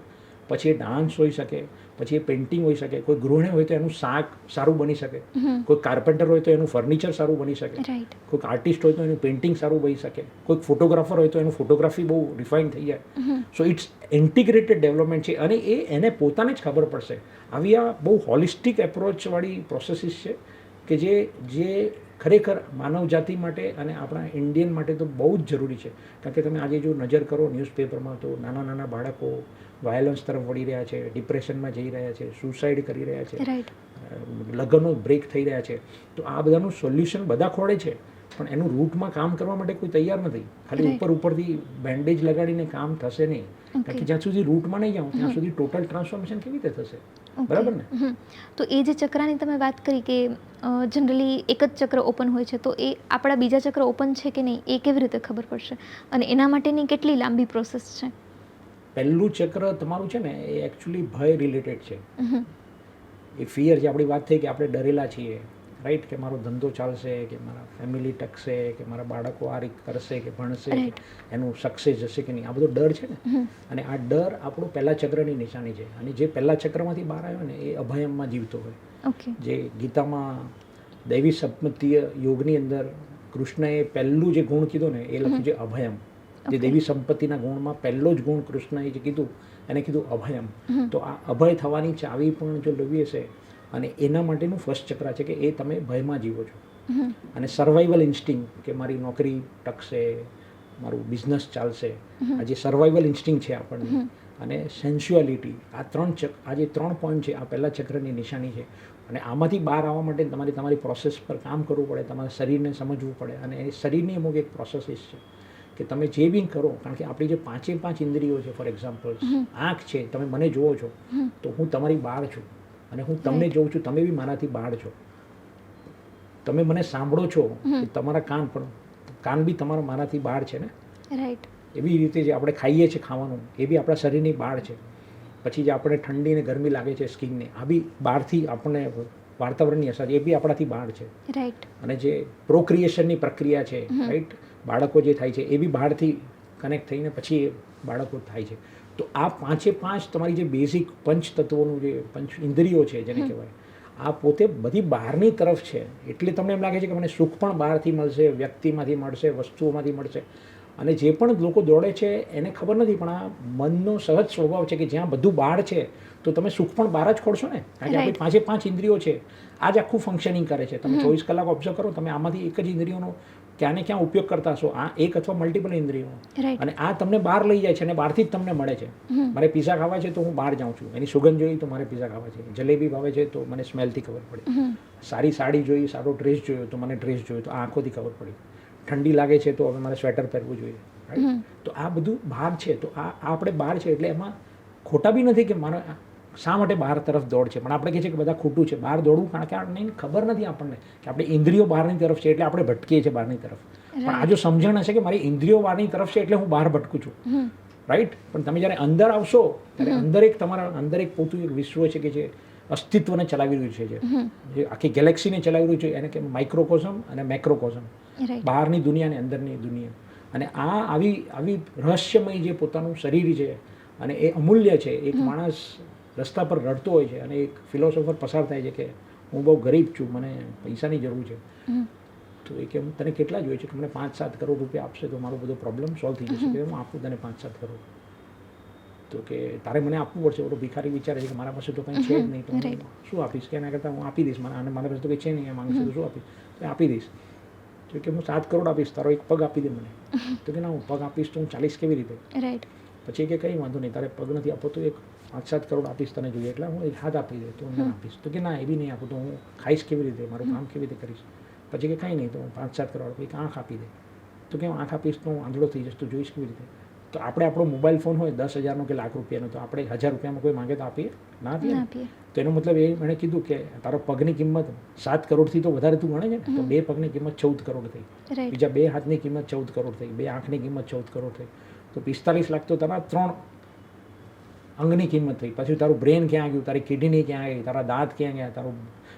પછી એ ડાન્સ હોઈ શકે, પછી એ પેઇન્ટિંગ હોઈ શકે, કોઈ ગૃહિણી હોય તો એનું શાક સારું બની શકે, કોઈ કાર્પેન્ટર હોય તો એનું ફર્નિચર સારું બની શકે, કોઈક આર્ટિસ્ટ હોય તો એનું પેઇન્ટિંગ સારું બની શકે, કોઈક ફોટોગ્રાફર હોય તો એનું ફોટોગ્રાફી બહુ રિફાઇન થઈ જાય. સો ઇટ્સ ઇન્ટિગ્રેટેડ ડેવલપમેન્ટ છે અને એને પોતાને જ ખબર પડશે. આવી આ બહુ હોલિસ્ટિક એપ્રોચવાળી પ્રોસેસીસ છે કે જે ખરેખર માનવ જાતિ માટે અને આપણા ઇન્ડિયન માટે તો બહુ જ જરૂરી છે. કારણ કે તમે આજે જો નજર કરો ન્યૂઝપેપરમાં તો નાના નાના બાળકો વાયલન્સ તરફ વળી રહ્યા છે, ડિપ્રેશનમાં જઈ રહ્યા છે, સુસાઇડ કરી રહ્યા છે, લગ્નો બ્રેક થઈ રહ્યા છે. તો આ બધાનું સોલ્યુશન બધા ખોળે છે, પણ એનું રૂટમાં કામ કરવા માટે કોઈ તૈયાર નથી. ખાલી ઉપરથી બેન્ડેજ લગાડીને કામ થશે નહીં. કારણ કે જ્યાં સુધી રૂટમાં નહીં જાઓ ત્યાં સુધી ટોટલ ટ્રાન્સફોર્મેશન કેવી રીતે થશે? બરાબર ને? તો એ જે ચક્રની તમે વાત કરી કે જનરલી એક જ ચક્ર ઓપન હોય છે, તો એ આપણા બીજા ચક્ર ઓપન છે કે નહીં એ કેવી રીતે ખબર પડશે? અને એના માટેની કેટલી લાંબી પ્રોસેસ છે? પહેલું ચક્ર તમારું છે ને એ એકચ્યુઅલી ભય રિલેટેડ છે. એ ફિયર જે આપણી વાત થઈ કે આપણે ડરેલા છીએ, રાઈટ, કે મારો ધંધો ચાલશે, કે મારા ફેમિલી ટકશે, કે મારા બાળકો આ રીતે કરશે, કે ભણશે, એનું સક્સેસ જશે કે નહીં, આ બધો ડર છે ને. અને આ ડર આપણું પહેલા ચક્રની નિશાની છે. અને જે પહેલા ચક્રમાંથી બહાર આવ્યો ને એ અભયમમાં જીવતો હોય. જે ગીતામાં દૈવી સંપત્તિય યોગની અંદર કૃષ્ણએ પહેલું જે ગુણ કીધો ને એ લખ્યું છે અભયમ. જે દેવી સંપત્તિના ગુણમાં પહેલો જ ગુણ કૃષ્ણએ જે કીધું એને કીધું અભયમ. તો આ અભય થવાની ચાવી પણ જો લેવી હશે અને એના માટેનું ફર્સ્ટ ચક્ર છે કે એ તમે ભયમાં જીવો છો. અને સર્વાઈવલ ઇન્સ્ટિંગ કે મારી નોકરી ટકશે, મારું બિઝનેસ ચાલશે, આ જે સર્વાઈવલ ઇન્સ્ટિંગ છે આપણને, અને સેન્સ્યુઆલિટી, આ જે 3 પોઈન્ટ છે આ પહેલા ચક્રની નિશાની છે. અને આમાંથી બહાર આવવા માટે તમારી પ્રોસેસ પર કામ કરવું પડે, તમારા શરીરને સમજવું પડે. અને એ શરીરની અમુક એક પ્રોસેસીસ છે કે તમે જે બી કરો, કારણ કે આપણી જે 5 ઇન્દ્રિયો છે, ફોર એક્ઝામ્પલ આંખ છે, તમે મને જુઓ છો તો હું તમારી બહાર છું, અને હું તમને જોઉં છું, તમે બી મારાથી બહાર છો. તમે મને સાંભળો છો, તમારા કાન બી તમારા મારાથી બહાર છે ને, રાઈટ. એવી રીતે જે આપણે ખાઈએ છીએ ખાવાનું એ બી આપણા શરીરની બહાર છે. પછી જે આપણે ઠંડી ને ગરમી લાગે છે સ્કિનને, આ બી બહારથી આપણને વાતાવરણની અસર એ બી આપણાથી બહાર છે, રાઈટ. અને જે પ્રોક્રિએશનની પ્રક્રિયા છે, રાઈટ, બાળકો જે થાય છે એ બી બહારથી કનેક્ટ થઈને પછી એ બાળકો થાય છે. તો આ 5 તમારી જે બેઝિક પંચ તત્વોનું જે પંચ ઇન્દ્રિયો છે જેને કહેવાય, આ પોતે બધી બહારની તરફ છે. એટલે તમને એમ લાગે છે કે મને સુખ પણ બહારથી મળશે, વ્યક્તિમાંથી મળશે, વસ્તુઓમાંથી મળશે. અને જે પણ લોકો દોડે છે એને ખબર નથી, પણ આ મનનો સહજ સ્વભાવ છે કે જ્યાં બધું બહાર છે તો તમે સુખ પણ બહાર જ ખોડશો ને. કારણ કે આપણી 5 ઇન્દ્રિયો છે, આ જ આખું ફંક્શનિંગ કરે છે. તમે 24 કલાક ઓબ્ઝર્વ કરો, તમે આમાંથી એક જ ઇન્દ્રિયોનો ક્યાં ને ક્યાં ઉપયોગ કરતા હશો, આ એક અથવા મલ્ટિપલ ઇન્દ્રિયો. અને આ તમને બહાર લઈ જાય છે અને બહારથી જ તમને મળે છે. મારે પીઝા ખાવા છે તો હું બહાર જાઉં છું, એની સુગંધ જોઈ તો મારે પીઝા ખાવા છે. જલેબી ભાવે છે તો મને સ્મેલથી ખબર પડી. સારી સાડી જોઈ, સારો ડ્રેસ જોયો તો મને ડ્રેસ જોયો તો આંખોથી ખબર પડી. ઠંડી લાગે છે તો હવે મારે સ્વેટર પહેરવું જોઈએ, રાઈટ. તો આ બધું બહાર છે. તો આ આપણે બહાર છે એટલે એમાં ખોટા બી નથી કે મારે શા માટે બહાર તરફ દોડ છે, પણ આપણે કહીએ છીએ કે બધા ખોટું છે બહાર દોડવું, કારણ કે આપણને ખબર નથી આપણને કે આપણે ઇન્દ્રિયો બહારની તરફ છે એટલે આપણે ભટકીએ છીએ બહારની તરફ. પણ આ જો સમજણ હશે કે મારી ઇન્દ્રિયો બહારની તરફ છે એટલે હું બહાર ભટકું છું, રાઈટ. પણ તમે જ્યારે અંદર આવશો ત્યારે અંદર એક તમારા અંદર એક પોતું એક વિશ્વ છે કે જે અસ્તિત્વને ચલાવી રહ્યું છે, જે આખી ગેલેક્સીને ચલાવી રહ્યું છે, એને કે માઇક્રોકોઝમ અને મેક્રોકોઝમ, રાઈટ બહારની દુનિયા અને અંદરની દુનિયા. અને આ આવી રહસ્યમય જે પોતાનું શરીર છે અને એ અમૂલ્ય છે. એક માણસ રસ્તા પર રડતો હોય છે અને એક ફિલોસોફર પસાર થાય છે કે હું બહુ ગરીબ છું, મને પૈસાની જરૂર છે. તો એ કે તને કેટલા જોઈએ છે? કે મને 5-7 કરોડ રૂપિયા આપશે તો મારો બધો પ્રોબ્લેમ સોલ્વ થઈ જશે. કે હું આપું તને 5-7 કરોડ. તો કે તારે મને આપવું પડશે. ઓલો ભિખારી વિચારે છે કે મારા પાસે તો કંઈ છે જ નહીં, તો હું શું આપીશ? કે એના કરતાં હું આપી દઈશ. અને મારા પાસે તો કંઈ છે નહીં, એ માંગશે તો શું આપીશ? તો આપી દઈશ. તો કે હું 7 કરોડ આપીશ, તારો એક પગ આપી દે મને. તો કે ના, હું પગ આપીશ તો હું ચાલીશ કેવી રીતે? રાઈટ. પછી કે કંઈ વાંધો નહીં, તારે પગ નથી આપો તો એક 5-7 કરોડ આપીશ તને જોઈએ, એટલે હું એક હાથ આપી દે તો હું આપીશ. તો કે ના, એ બી નહીં આપું તો હું ખાઈશ કેવી રીતે? મારું કામ કેવી રીતે કરીશ? પછી કે કંઈ નહીં, તો હું 5-7 કરોડ આપીશ. એક આંખ આપી દે. તો કે હું આંખ આપીશ તો હું આંધળો થઈ જઈશ, તો જોઈશ કેવી રીતે? તો આપણે આપણો મોબાઈલ ફોન હોય 10,000નો કે લાખ રૂપિયાનો, તો આપણે 1,000 રૂપિયામાં કોઈ માંગે તો આપીએ? ના આપીએ. તો એનો મતલબ એણે કીધું કે તારો પગની કિંમત 7 કરોડથી તો વધારે તું ગણે છે ને, તો 2 પગની કિંમત 14 કરોડ થઈ, બીજા 2 હાથની કિંમત 14 કરોડ થઈ, 2 આંખની કિંમત 14 કરોડ થઈ, તો 45 લાખ તો તારા 3 અંગની કિંમત થઈ. પછી તારું બ્રેન ક્યાં ગયું, તારી કિડની ક્યાં ગઈ, તારા દાંત ક્યાં ગયા, તારું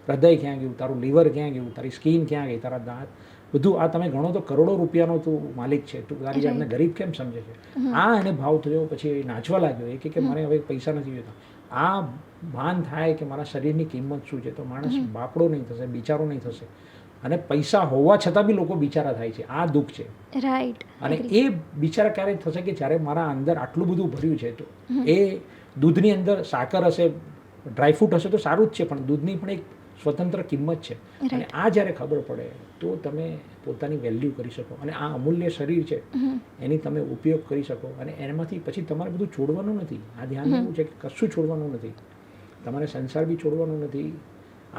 હૃદય ક્યાં ગયું, તારું લીવર ક્યાં ગયું, તારી સ્કિન ક્યાં ગઈ, તારા દાંત, બધું આ તમે ગણો તો કરોડો રૂપિયાનો તું માલિક છે. તું તારી જાતને ગરીબ કેમ સમજે છે? આ એને ભાવ થયો. પછી નાચવા લાગ્યો. એ કે મારે હવે પૈસા નથી જોઈતા. આ ભાન થાય કે મારા શરીરની કિંમત શું છે, તો માણસ બાપડો નહીં થશે, બિચારો નહીં થશે. અને પૈસા હોવા છતાં બી લોકો બિચારા થાય છે. આ દુઃખ છે. રાઈટ. અને એ બિચારા ક્યારે થશે કે જ્યારે મારા અંદર આટલું બધું ભર્યું છે, તો એ દૂધની અંદર સાકર હશે, ડ્રાયફ્રૂટ હશે તો સારું જ છે, પણ દૂધની પણ એક સ્વતંત્ર કિંમત છે. અને આ જ્યારે ખબર પડે તો તમે પોતાની વેલ્યુ કરી શકો. અને આ અમૂલ્ય શરીર છે એની તમે ઉપયોગ કરી શકો. અને એમાંથી પછી તમારે બધું છોડવાનું નથી. આ ધ્યાન એવું છે કે કશું છોડવાનું નથી. તમારે સંસાર બી છોડવાનું નથી,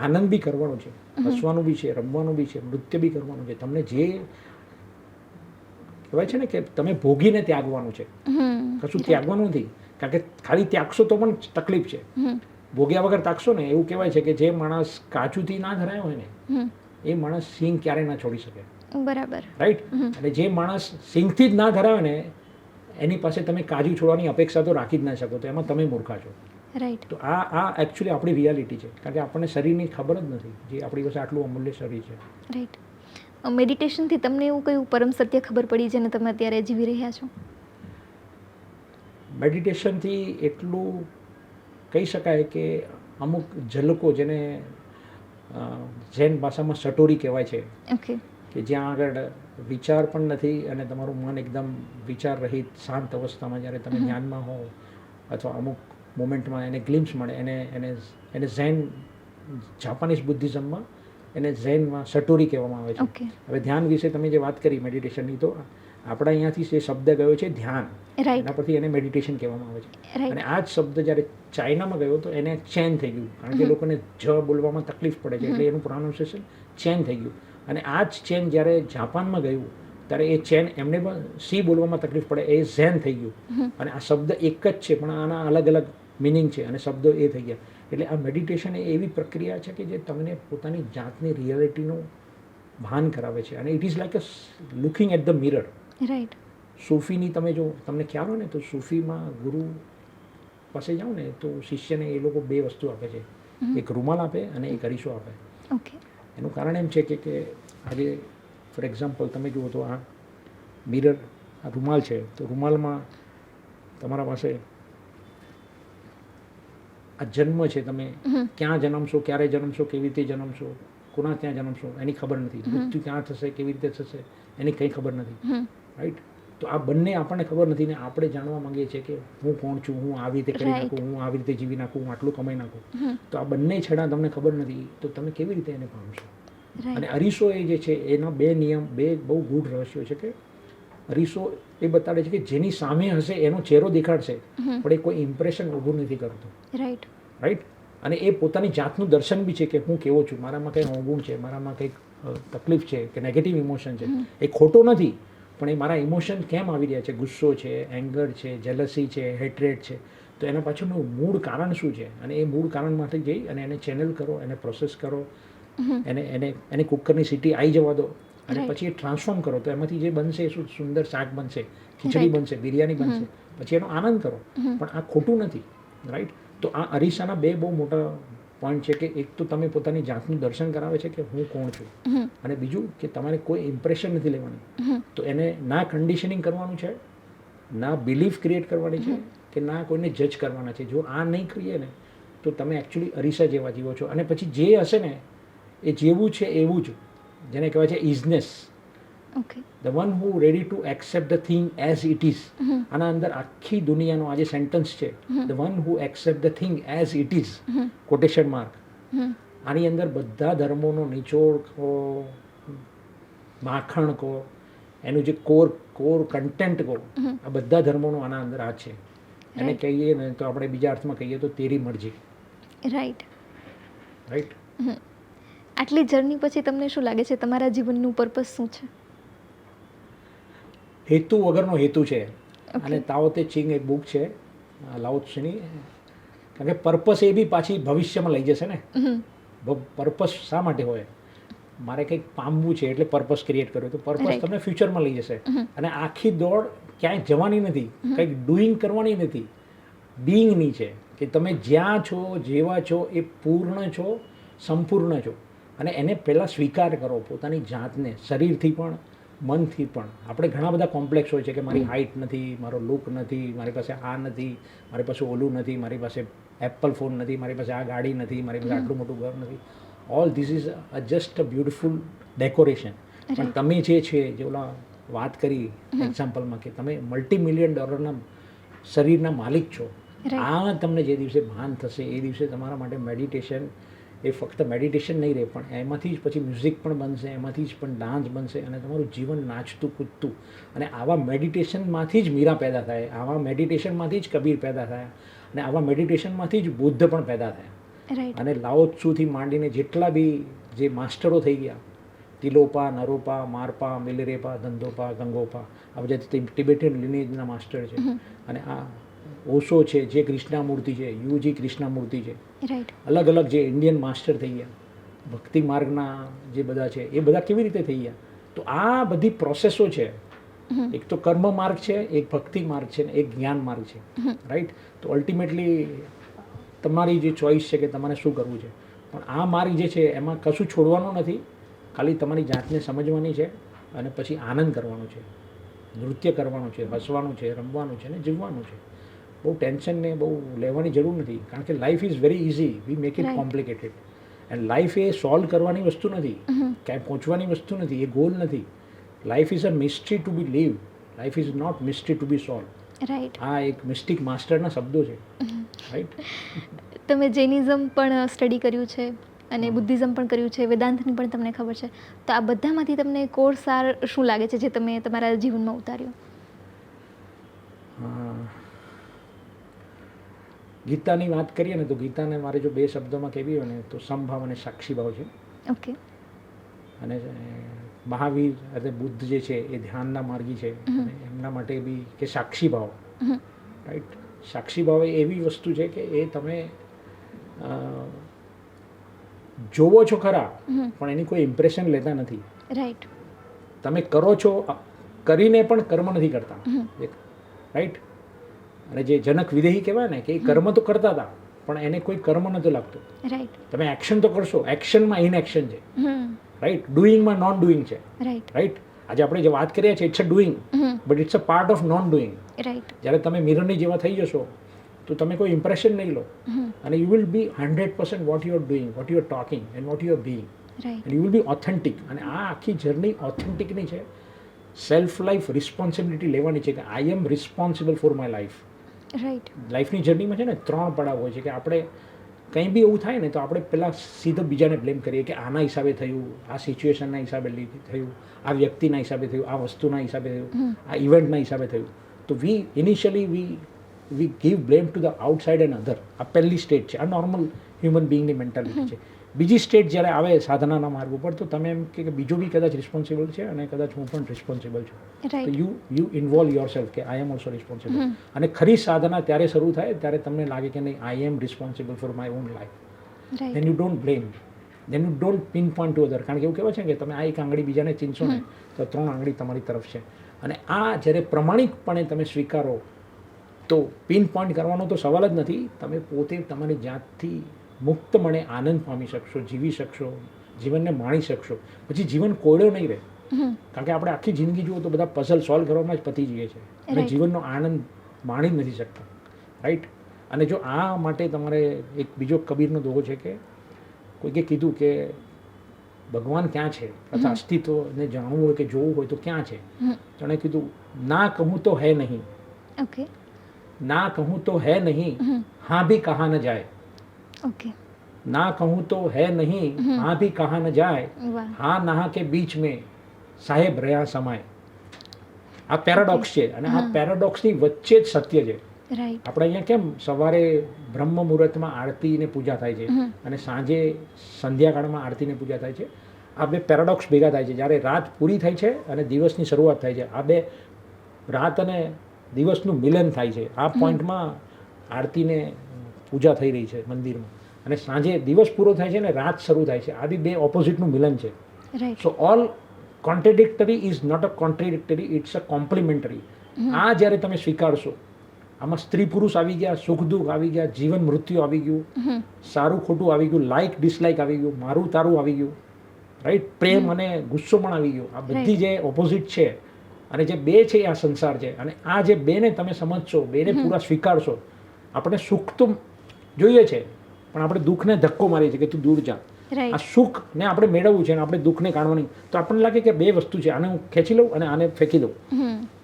આનંદ બી કરવાનો છે, હસવાનું બી છે, રમવાનું બી છે, નૃત્ય બી કરવાનું છે. તમને જે કહેવાય છે ને કે તમે ભોગીને ત્યાગવાનું છે, કશું ત્યાગવાનું નથી. કારણ કે ખાલી ત્યાગશો તો પણ તકલીફ છે. ભોગ્યા વગર તાકશો ને, એવું કહેવાય છે કે જે માણસ કાચુથી ના ધરાયો હોય ને, એ માણસ સિંગ ક્યારે ના છોડી શકે. બરાબર. રાઈટ. અને જે માણસ સિંગથી જ ના ધરાયો ને, એની પાસે તમે કાજુ છોડવાની અપેક્ષા તો રાખી જ ના શકો. તો એમાં તમે મૂર્ખા છો. રાઈટ. તો આ એકચ્યુઅલી આપણી રિયાલિટી છે. કારણ કે આપણને શરીરની ખબર જ નથી, જે આપણી પાસે આટલું અમૂલ્ય શરીર છે. રાઈટ. મેડિટેશનથી તમને એવું કયું પરમ સત્ય ખબર પડી જેને તમે અત્યારે જીવી રહ્યા છો? મેડિટેશનથી એટલું કહી શકાય કે અમુક ઝલકો, જેને જૈન ભાષામાં સટોરી કહેવાય છે, ઓકે, કે જ્યાં આગળ વિચાર પણ નથી અને તમારું મન એકદમ વિચાર રહિત શાંત અવસ્થામાં જ્યારે તમે ધ્યાનમાં હો, અથવા અમુક મોમેન્ટમાં એને ગ્લિમ્સ મળે, એને ઝેન, જાપાનીઝ બુદ્ધિઝમમાં એને ઝેનમાં સટોરી કહેવામાં આવે છે. હવે ધ્યાન વિશે તમે જે વાત કરી મેડિટેશનની, તો આપણા અહીંયાથી જે શબ્દ ગયો છે ધ્યાન, એના પરથી એને મેડિટેશન કહેવામાં આવે છે. અને આ જ શબ્દ જ્યારે ચાઇનામાં ગયો તો એને ચેન થઈ ગયું, કારણ કે લોકોને જ બોલવામાં તકલીફ પડે છે, એટલે એનું પ્રોનાઉન્સિએશન ચેન થઈ ગયું. અને આ જ ચેન જ્યારે જાપાનમાં ગયું ત્યારે એ ચેન એમને પણ સી બોલવામાં તકલીફ પડે, એ ઝેન થઈ ગયું. અને આ શબ્દ એક જ છે, પણ આના અલગ અલગ મિનિંગ છે અને શબ્દો એ થઈ ગયા. એટલે આ મેડિટેશન એ એવી પ્રક્રિયા છે કે જે તમને પોતાની જાતની રિયાલિટીનું ભાન કરાવે છે. અને it is like a looking at the mirror. Right. સૂફીની તમે જો તમને ખ્યાલ હોય ને, તો સૂફીમાં ગુરુ પાસે જાઓ ને તો શિષ્યને એ લોકો 2 વસ્તુ આપે છે, એક રૂમાલ આપે અને એક અરીસો આપે. ઓકે. એનું કારણ એમ છે કે આજે ફોર એક્ઝામ્પલ તમે જુઓ તો આ મિરર, આ રૂમાલ છે, તો રૂમાલમાં તમારા પાસે આ જન્મ છે, તમે ક્યાં જન્મશો, ક્યારે જન્મશો, કેવી રીતે જન્મશો, કોના ત્યાં જન્મશો એની ખબર નથી. મૃત્યુ ક્યાં થશે, કેવી રીતે થશે એની કંઈ ખબર નથી. રાઈટ. તો આ બંને આપણને ખબર નથી ને આપણે જાણવા માંગીએ છીએ કે હું કોણ છું, હું આવી રીતે કરી નાખું, હું આવી રીતે જીવી નાખું, હું આટલું કમાઈ નાખું. તો આ બંને છેડા તમને ખબર નથી, તો તમે કેવી રીતે એને પામશો? અને અરીસો એ જે છે એના 2 નિયમ, 2 બહુ ગૂઢ રહસ્યો છે. કે અરીસો એ બતાડે છે કે જેની સામે હશે એનો ચહેરો દેખાડશે, પણ એ કોઈ ઇમ્પ્રેશન ઊભું નથી કરતો. રાઈટ. રાઈટ. અને એ પોતાની જાતનું દર્શન બી છે કે હું કેવો છું, મારામાં કંઈ અવગુણ છે, મારામાં કંઈક તકલીફ છે કે નેગેટિવ ઇમોશન છે. એ ખોટો નથી, પણ એ મારા ઇમોશન કેમ આવી રહ્યા છે, ગુસ્સો છે, એંગર છે, જેલસી છે, હેટ્રેડ છે, તો એના પાછળનું મૂળ કારણ શું છે? અને એ મૂળ કારણમાંથી જઈ અને એને ચેનલ કરો, એને પ્રોસેસ કરો, એને કુકરની સીટી આવી જવા દો, અને પછી એ ટ્રાન્સફોર્મ કરો. તો એમાંથી જે બનશે એ શું સુંદર શાક બનશે, ખીચડી બનશે, બિરયાની બનશે, પછી એનો આનંદ કરો. પણ આ ખોટું નથી. રાઈટ. તો આ અરીસાના 2 બહુ મોટા પોઈન્ટ છે કે એક તો તમે પોતાની જાતનું દર્શન કરાવે છે કે હું કોણ છું, અને બીજું કે તમારે કોઈ ઇમ્પ્રેશન નથી લેવાની. તો એને ના કન્ડિશનિંગ કરવાનું છે, ના બિલીફ ક્રિએટ કરવાની છે, કે ના કોઈને જજ કરવાના છે. જો આ નહીં કરીએ ને તો તમે એકચ્યુઅલી અરીસા જેવા જીવો છો. અને પછી જે હશે ને એ જેવું છે એવું જ, જેને કહેવાય છે isness. Okay. The one who ready to accept the thing as it is. આના અંદર આખી દુનિયાનો આ જે સેન્ટન્સ છે, the one who accept the thing as it is, quotation mark. આની અંદર બધા ધર્મોનો નિચોડ કહો, માખણ કહો, એનું જે કોર કન્ટેન્ટ કહો, આ બધા ધર્મોનો આના અંદર આ છે. એને કહીએ ને તો આપણે બીજા અર્થમાં કહીએ તો તેરી મરજી. રાઈટ. રાઈટ. આટલી જર્ની પછી તમને શું લાગે છે તમારા જીવનનું પર્પસ શું છે? હેતુ વગરનો હેતુ છે. અને તાઓ તે ચિંગ એક બુક છે લાઓ ત્સેની, કારણ કે પર્પસ એ બી પાછી ભવિષ્યમાં લઈ જશે ને. પર્પસ શા માટે હોય? મારે કંઈક પામવું છે એટલે પર્પસ ક્રિએટ કર્યો, તો પર્પસ તમને ફ્યુચરમાં લઈ જશે. અને આખી દોડ ક્યાંય જવાની નથી, કંઈક ડુઈંગ કરવાની નથી, બીઈંગની છે. કે તમે જ્યાં છો, જેવા છો એ પૂર્ણ છો, સંપૂર્ણ છો. અને એને પહેલાં સ્વીકાર કરો, પોતાની જાતને, શરીરથી પણ મનથી પણ. આપણે ઘણા બધા કોમ્પ્લેક્સ હોય છે કે મારી હાઇટ નથી, મારો લુક નથી, મારી પાસે આ નથી, મારી પાસે ઓલું નથી, મારી પાસે એપલ ફોન નથી, મારી પાસે આ ગાડી નથી, મારી પાસે આટલું મોટું ઘર નથી. All this is just a beautiful decoration. પણ તમે જે છે, જે ઓલા વાત કરી એક્ઝામ્પલમાં કે તમે $multi-million શરીરના માલિક છો, આ તમને જે દિવસે ભાન થશે એ દિવસે તમારા માટે મેડિટેશન એ ફક્ત મેડિટેશન નહીં રહે, પણ એમાંથી જ પછી મ્યુઝિક પણ બનશે, એમાંથી જ પણ ડાન્સ બનશે, અને તમારું જીવન નાચતું કૂદતું. અને આવા મેડિટેશનમાંથી જ મીરા પેદા થાય, આવા મેડિટેશનમાંથી જ કબીર પેદા થાય, અને આવા મેડિટેશનમાંથી જ બુદ્ધ પણ પેદા થયા. અને લાઓ ત્સુથી માંડીને જેટલા બી જે માસ્ટરો થઈ ગયા, તિલોપા, નરોપા, મારપા, મિલરેપા, ધંધોપા, ગંગોપા, આ બધા ટિબેટિયન લિનેજના માસ્ટર છે. અને આ ઓશો છે જે કૃષ્ણામૂર્તિ છે, યુજી કૃષ્ણામૂર્તિ છે, અલગ અલગ જે ઇન્ડિયન માસ્ટર થઈ ગયા, ભક્તિ માર્ગના જે બધા છે એ બધા કેવી રીતે થઈ ગયા? તો આ બધી પ્રોસેસો છે. એક તો કર્મ માર્ગ છે, એક ભક્તિ માર્ગ છે, ને એક જ્ઞાન માર્ગ છે. રાઈટ. તો અલ્ટિમેટલી તમારી જે ચોઈસ છે કે તમારે શું કરવું છે. પણ આ માર્ગ જે છે એમાં કશું છોડવાનું નથી, ખાલી તમારી જાતને સમજવાની છે, અને પછી આનંદ કરવાનો છે, નૃત્ય કરવાનું છે, હસવાનું છે, રમવાનું છે, ને જીવવાનું છે. બહુ ટેન્શન ને બહુ લેવાની જરૂર નથી, કારણ કે life is very easy, we make it complicated. And life એ સોલ્વ કરવાની વસ્તુ નથી, ક્યાંય પહોંચવાની વસ્તુ નથી, એ ગોલ નથી. Life is a mystery to be live, life is not mystery to be solve. Right. આ એક મિસ્ટિક માસ્ટરના શબ્દો છે. રાઈટ. તમે જૈનિઝમ પણ સ્ટડી કર્યું છે અને બુદ્ધિઝમ પણ કર્યું છે, વેદાંતની પણ તમને ખબર છે, તો આ બધામાંથી તમને કોર સાર શું લાગે છે જે તમે તમારા જીવનમાં ઉતાર્યો? ગીતાની વાત કરીએ ને તો ગીતાને મારે જો બે શબ્દોમાં કહેવી હોય ને તો સમભાવ અને સાક્ષી ભાવ છે. ઓકે. અને મહાવીર એટલે બુદ્ધ જે છે એ ધ્યાનના માર્ગી છે, અને એમના માટે બી કે સાક્ષી ભાવ. રાઈટ. સાક્ષી ભાવ એ એવી વસ્તુ છે કે એ તમે જોવો છો ખરા, પણ એની કોઈ ઇમ્પ્રેશન લેતા નથી. રાઈટ. તમે કરો છો, કરીને પણ કર્મ નથી કરતા. રાઈટ. અને જે જનક વિદેહી કહેવાય ને કે એ કર્મ તો કરતા હતા, પણ એને કોઈ કર્મ નહોતું લાગતું. રાઈટ. તમે એક્શન તો કરશો, એક્શનમાં ઇનએક્શન છે. રાઈટ. ડુઈંગમાં નોન ડુઈંગ છે. રાઈટ. આજે આપણે જે વાત કરીએ છીએ it's a doing, but it's a part of non doing. Right. જ્યારે તમે મિરરની જેવા થઈ જશો તો તમે કોઈ ઇમ્પ્રેશન નહીં લો, અને you will be 100% what you are doing, what you are talking, and what you are being, and you will be authentic. અને આ આખી જર્ની ઓથેન્ટિકની છે. સેલ્ફ લાઈફ રિસ્પોન્સિબિલિટી લેવાની છે કે I am responsible for my life. Right. લાઈફની જર્નીમાં છે ને 3 પડાવ હોય છે કે આપણે કંઈ બી એવું થાય ને તો આપણે પહેલાં સીધો બીજાને બ્લેમ કરીએ કે આના હિસાબે થયું, આ સિચ્યુએશનના હિસાબે થયું, આ વ્યક્તિના હિસાબે થયું, આ વસ્તુના હિસાબે થયું, આ ઇવેન્ટના હિસાબે થયું. તો initially we give blame to the outside and other. આ પહેલી સ્ટેજ છે, આ નોર્મલ હ્યુમન બિંગની મેન્ટાલિટી છે. બીજી સ્ટેજ જ્યારે આવે સાધનાના માર્ગ ઉપર, તો તમે એમ કે બીજો બી કદાચ રિસ્પોન્સિબલ છે, અને કદાચ હું પણ રિસ્પોન્સિબલ છું. તો યુ ઇન્વોલ્વ યોર સેલ્ફ કે આઈ એમ ઓલ્સો રિસ્પોન્સિબલ. અને ખરી સાધના ત્યારે શરૂ થાય ત્યારે તમને લાગે કે નહીં, I am responsible for my own life. Then you don't blame, then you don't pin point to other. કારણ કે એવું કહેવાય છે કે તમે આ એક આંગળી બીજાને ચીનશો ને તો 3 આંગળી તમારી તરફ છે. અને આ જ્યારે પ્રમાણિકપણે તમે સ્વીકારો તો પિન પોઈન્ટ કરવાનો તો સવાલ જ નથી. તમે પોતે તમારી જાતથી મુક્તપણે આનંદ પામી શકશો, જીવી શકશો, જીવનને માણી શકશો, પછી જીવન કોયડો નહીં રહે. કારણ કે આપણે આખી જિંદગી જુઓ તો બધા પઝલ સોલ્વ કરવામાં જ પતી જઈએ છીએ અને Right. જીવનનો આનંદ માણી જ નથી શકતા, રાઈટ. અને જો આ માટે તમારે એક બીજો કબીરનો દોહો છે કે કોઈકે કીધું કે ભગવાન ક્યાં છે અથવા અસ્તિત્વને જાણવું હોય કે જોવું હોય તો ક્યાં છે, તો એણે કીધું ના કહું તો હે નહીં, ઓકે ના કહું તો હે નહીં, હા ભી કહા ન જાય. ઓકે ના કહું તો હે નહીં, હા ભી કહા ન જાય, વાહ હા નહા કે બીચ મેં સાહેબ રહ્યા સમાય. આ પેરાડોક્સ છે અને આ પેરાડોક્સની વચ્ચે જ સત્ય છે. રાઈટ આપણે અહીંયા કેમ સવારે બ્રહ્મ મુહૂર્તમાં આરતીને પૂજા થાય છે અને સાંજે સંધ્યાકાળમાં આરતીને પૂજા થાય છે. આ બે પેરાડોક્સ ભેગા થાય છે. જ્યારે રાત પૂરી થાય છે અને દિવસની શરૂઆત થાય છે, આ બે રાત અને દિવસનું મિલન થાય છે. આ પોઈન્ટમાં આરતીને પૂજા થઈ રહી છે મંદિરમાં, અને સાંજે દિવસ પૂરો થાય છે અને રાત શરૂ થાય છે. આ બી બે ઓપોઝિટનું મિલન છે. Right so all contradictory is not a contradictory, it's a complementary. આ જ્યારે તમે સ્વીકારશો, આમાં સ્ત્રી પુરુષ આવી ગયા, સુખ દુઃખ આવી ગયા, જીવન મૃત્યુ આવી ગયું, સારું ખોટું આવી ગયું, લાઈક ડિસલાઈક આવી ગયું, મારું તારું આવી ગયું, રાઈટ, પ્રેમ અને ગુસ્સો પણ આવી ગયો. આ બધી જે ઓપોઝિટ છે અને જે બે છે એ આ સંસાર છે. અને આ જે બેને તમે સમજશો, બેને પૂરા સ્વીકારશો. આપણે સુખ તો જોઈએ છે પણ આપણે દુઃખને ધક્કો મારીએ છીએ કે તું દૂર જા. આ રાઈટ સુખને આપણે મેળવવું છે અને આપણે દુઃખને કાઢવાની, તો આપણને લાગે કે બે વસ્તુ છે, આને હું ખેંચી લઉં અને આને ફેંકી દઉં,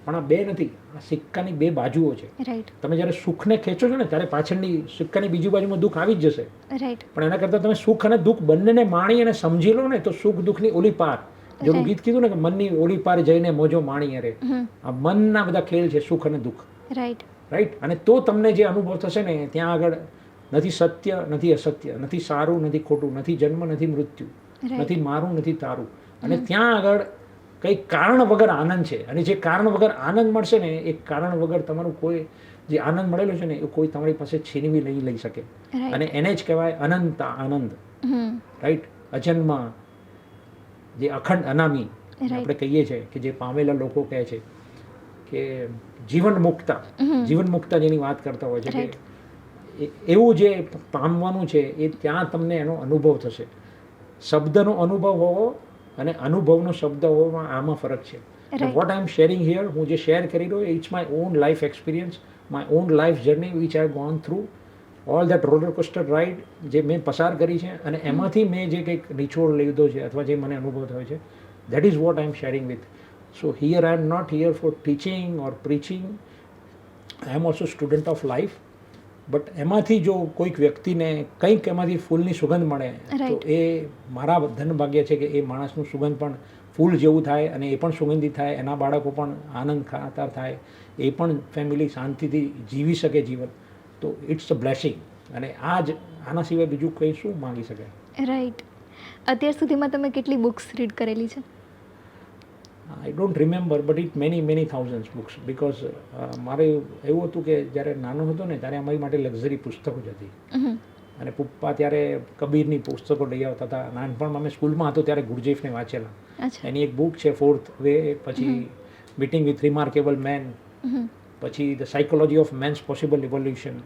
પણ આ બે નથી. આ સિક્કાની બે બાજુઓ છે. રાઈટ તમે જ્યારે સુખને ખેંચો છો ને ત્યારે પાછળની સિક્કાની બીજી બાજુમાં દુઃખ આવી જ જશે. રાઈટ પણ એના કરતાં તમે સુખ અને દુઃખ બંનેને માણી અને સમજી લો ને, તો સુખ દુઃખની ઓલી પાર, જેનું ગીત કીધું ને કે મનની ઓલી પાર જઈને મોજો માણી રે. આ મનના બધા ખેલ છે, સુખ અને દુઃખ, રાઈટ રાઈટ. અને તો તમને જે અનુભવ થશે ને, ત્યાં આગળ નથી સત્ય, નથી અસત્ય, નથી સારું, નથી ખોટું, નથી જન્મ, નથી મૃત્યુ, નથી મારું, નથી તારું. અને ત્યાં આગળ કંઈ કારણ વગર આનંદ છે. અને જે કારણ વગર આનંદ મળશે ને, એ કારણ વગર તમારું કોઈ જે આનંદ મળેલો છે ને, એ કોઈ તમારી પાસે છીનવી નહીં લઈ શકે. અને એને જ કહેવાય અનંત આનંદ, રાઈટ. અજન્મા, જે અખંડ અનામી આપણે કહીએ છીએ, કે જે પામેલા લોકો કહે છે કે જીવન મુક્તા, જીવન મુક્તા જેની વાત કરતા હોય છે કે એવું જે પામવાનું છે એ ત્યાં તમને એનો અનુભવ થશે. શબ્દનો અનુભવ હોવો અને અનુભવનો શબ્દ હોવામાં આમાં ફરક છે. What I am sharing here, હું જે શેર કરી રહ્યો, it's my own life experience, my own life journey which I gone through, all that roller coaster ride જે મેં પસાર કરી છે, અને એમાંથી મેં જે કંઈક નિચોડ લીધો છે અથવા જે મને અનુભવ થયો છે, that is what I am sharing with. So here I am not here for teaching or preaching, I am also student of life. But એમાંથી જો કોઈક વ્યક્તિને કંઈક એમાંથી ફૂલની સુગંધ મળે તો એ મારા ધનભાગ્ય છે કે એ માણસનું સુગંધ પણ ફૂલ જેવું થાય અને એ પણ સુગંધિત થાય, એના બાળકો પણ આનંદ ખાતા થાય, એ પણ ફેમિલી શાંતિથી જીવી શકે જીવન. તો ઇટ્સ અ બ્લેસિંગ. અને આ જ, આના સિવાય બીજું કંઈ શું માંગી શકાય. રાઈટ. અત્યાર સુધીમાં તમે કેટલી બુક્સ રીડ કરેલી છે? I don't remember, but it many thousands books. Because મારે એવું હતું કે જ્યારે નાનો હતો ને ત્યારે અમારી માટે લક્ઝરી પુસ્તકો જ હતી. અને પપ્પા ત્યારે કબીરની પુસ્તકો લઈ આવતા હતા. નાનપણમાં અમે સ્કૂલમાં હતો ત્યારે ગુરજેફને વાંચેલા. એની એક બુક છે ફોર્થ વે, પછી મીટિંગ વિથ રિમાર્કેબલ મેન, પછી the psychology of man's possible evolution.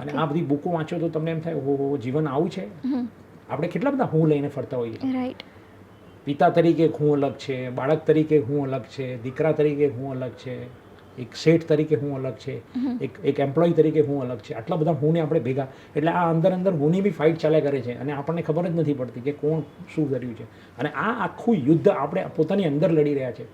અને આ બધી બુકો વાંચો તો તમને એમ થાય, ઓહો, જીવન આવું છે. આપણે કેટલા બધા હું લઈને ફરતા હોઈએ. રાઈટ. પિતા તરીકે હું અલગ છે, બાળક તરીકે હું અલગ છે, દીકરા તરીકે હું અલગ છે, એક શેઠ તરીકે હું અલગ છે, એક એમ્પ્લોય તરીકે હું અલગ છે. આટલા બધા હુંને આપણે ભેગા, એટલે આ અંદર હુંની બી ફાઇટ ચાલ્યા કરે છે અને આપણને ખબર જ નથી પડતી કે કોણ શું કર્યું છે. અને આ આખું યુદ્ધ આપણે પોતાની અંદર લડી રહ્યા છે.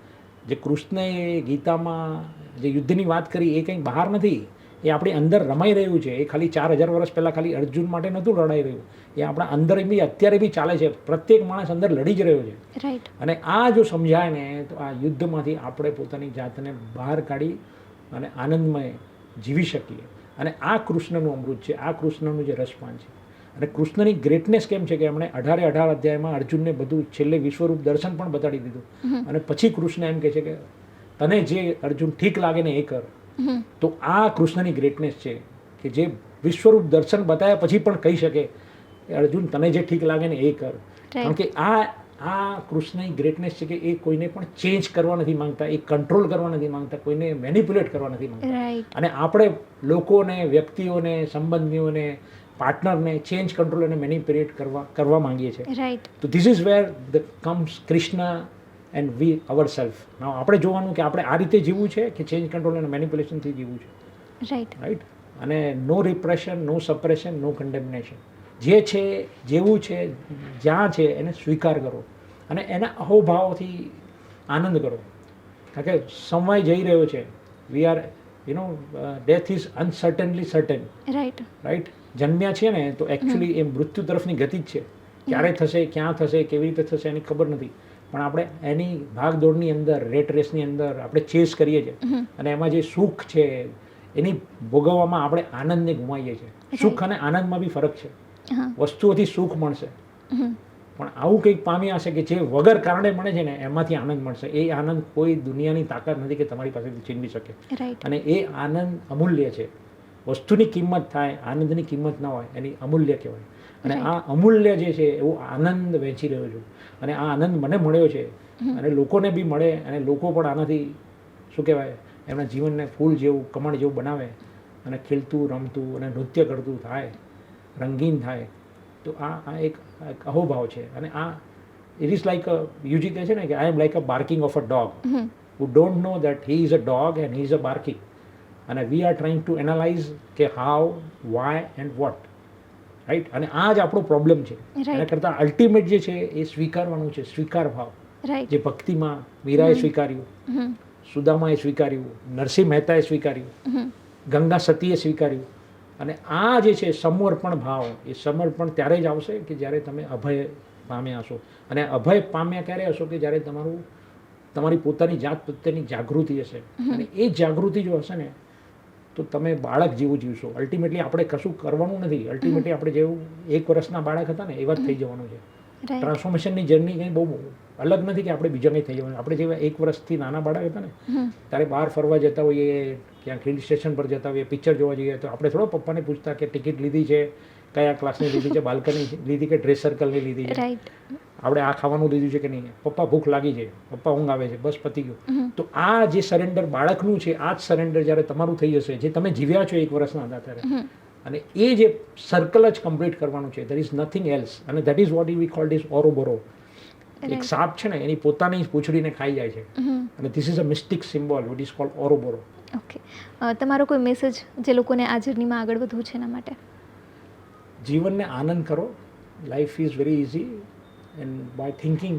જે કૃષ્ણએ ગીતામાં જે યુદ્ધની વાત કરી એ કંઈ બહાર નથી, એ આપણી અંદર રમાઈ રહ્યું છે. એ ખાલી 4000 વર્ષ પહેલાં ખાલી અર્જુન માટે નહોતું લડાઈ રહ્યું, એ આપણા અંદર બી અત્યારે બી ચાલે છે. પ્રત્યેક માણસ અંદર લડી જ રહ્યો છે. રાઈટ. અને આ જો સમજાય ને, તો આ યુદ્ધમાંથી આપણે પોતાની જાતને બહાર કાઢી અને આનંદમય જીવી શકીએ. અને આ કૃષ્ણનું અમૃત છે, આ કૃષ્ણનું જે રસપાન છે. અને કૃષ્ણની ગ્રેટનેસ કેમ છે કે એમણે 18 અધ્યાયમાં અર્જુનને બધું છેલ્લે વિશ્વરૂપ દર્શન પણ બતાડી દીધું. અને પછી કૃષ્ણ એમ કહે છે કે તને જે અર્જુન ઠીક લાગે ને એ કર. તો આ કૃષ્ણની ગ્રેટનેસ છે કે જે વિશ્વરૂપ દર્શન બતાવ્યા પછી પણ કહી શકે કે અર્જુન તને જે ઠીક લાગે ને એ કર. કારણ કે આ કૃષ્ણની ગ્રેટનેસ છે કે એ કોઈને પણ ચેન્જ કરવા નથી માંગતા, એ કંટ્રોલ કરવા નથી માંગતા, કોઈને મેનિપ્યુલેટ કરવા નથી માંગતા. અને આપણે લોકોને, વ્યક્તિઓને, સંબંધીઓને, પાર્ટનરને ચેન્જ કંટ્રોલ અને મેનિપ્યુલેટ કરવા માંગીએ છીએ. રાઈટ. તો this is wear the comes Krishna and we our self. આપણે જોવાનું કે આપણે આ રીતે જીવવું છે કે ચેન્જ કંટ્રોલ અને મેનિપ્યુલેશનથી જીવવું છે. રાઈટ. રાઈટ. અને નો રિપ્રેશન, નો સપ્રેશન, નો કન્ડેમિનેશન. જે છે, જેવું છે, જ્યાં છે એને સ્વીકાર કરો અને એના અહોભાવથી આનંદ કરો. કારણ કે સમય જઈ રહ્યો છે. We are death is uncertainly certain. Right. Right. જન્મ્યા છે ને તો એકચ્યુઅલી એ મૃત્યુ તરફની ગતિ જ છે. ક્યારે થશે, ક્યાં થશે, કેવી રીતે થશે એની ખબર નથી. પણ આપણે એની ભાગદોડની અંદર, રેટ રેસની અંદર આપણે ચેસ કરીએ છીએ અને એમાં જે સુખ છે એની ભોગવવામાં આપણે આનંદને ગુમાવીએ છીએ. સુખ અને આનંદમાં બી ફરક છે. વસ્તુઓથી સુખ મળશે પણ આવું કંઈક પામ્યા હશે કે જે વગર કારણે મળે છે ને એમાંથી આનંદ મળશે. એ આનંદ કોઈ દુનિયાની તાકાત નથી કે તમારી પાસેથી છીનવી શકે. અને એ આનંદ અમૂલ્ય છે. વસ્તુની કિંમત થાય, આનંદની કિંમત ના હોય, એની અમૂલ્ય કહેવાય. અને આ અમૂલ્ય જે છે એવો આનંદ વહેંચી રહ્યો છું અને આ આનંદ મને મળ્યો છે અને લોકોને બી મળે અને લોકો પણ આનાથી શું કહેવાય એમના જીવનને ફૂલ જેવું, કમળ જેવું બનાવે અને ખીલતું, રમતું અને નૃત્ય કરતું થાય, રંગીન થાય. તો આ એક અહોભાવ છે. અને આ ઇટ ઇઝ લાઈક યુજી કહે છે ને કે I am like a barking of a dog who don't know that he is a dog and he is a barking. અને we are trying to analyse કે how, why and what. Right. અને આ જ આપણો પ્રોબ્લેમ છે. એના કરતાં અલ્ટિમેટ જે છે એ સ્વીકારવાનું છે. સ્વીકાર ભાવ જે ભક્તિમાં મીરાએ સ્વીકાર્યું, સુદામાએ સ્વીકાર્યું, નરસિંહ મહેતાએ સ્વીકાર્યું, ગંગા સતીએ સ્વીકાર્યું. અને આ જે છે સમર્પણ ભાવ, એ સમર્પણ ત્યારે જ આવશે કે જ્યારે તમે અભય પામ્યા હશો. અને અભય પામ્યા ક્યારે હશો કે જ્યારે તમારી પોતાની જાત પ્રત્યેની જાગૃતિ હશે. અને એ જાગૃતિ જો હશે ને તો તમે બાળક જેવું જીવશો. અલ્ટિમેટલી આપણે કશું કરવાનું નથી. અલ્ટિમેટલી આપણે જેવું 1 વર્ષના બાળક હતા ને એવા જ થઈ જવાનું છે. ટ્રાન્સફોર્મેશનની જર્ની કંઈ બહુ અલગ નથી કે આપણે બીજા કંઈ થઈ જવાનું. આપણે જેવા 1 વર્ષથી નાના બાળક હતા ને ત્યારે બહાર ફરવા જતા હોઈએ, ક્યાંક હિલ સ્ટેશન પર જતા હોઈએ, પિક્ચર જોવા જઈએ તો આપણે થોડો પપ્પાને પૂછતા કે ટિકિટ લીધી છે, કયા ક્લાસની લીધી છે, બાલ્કની લીધી કે ડ્રેસ સર્કલની લીધી છે, આપણે આ ખાવાનું લીધું છે કે નહીં, પપ્પા ભૂખ લાગી છે, પપ્પા ઊંઘ આવે છે, બસ પતી ગયું. તો આ જે સરેન્ડર બાળકનું છે આ જ સરેન્ડર જ્યારે તમારું થઈ જશે, જે તમે જીવ્યા છો 1 વર્ષના હતા ત્યારે, અને એ જે સર્કલ જ કમ્પ્લીટ કરવાનું છે. There is nothing else. અને that is what we called is ouroboros. એક સાપ છે ને એની પોતાની પૂંછડીને ખાઈ જાય છે અને this is a mystic symbol which is called ouroboros. Okay. તમારો કોઈ મેસેજ જે લોકોને આ જર્નીમાં આગળ વધવું છે એના માટે? જીવનને આનંદ કરો. Life is very easy and by thinking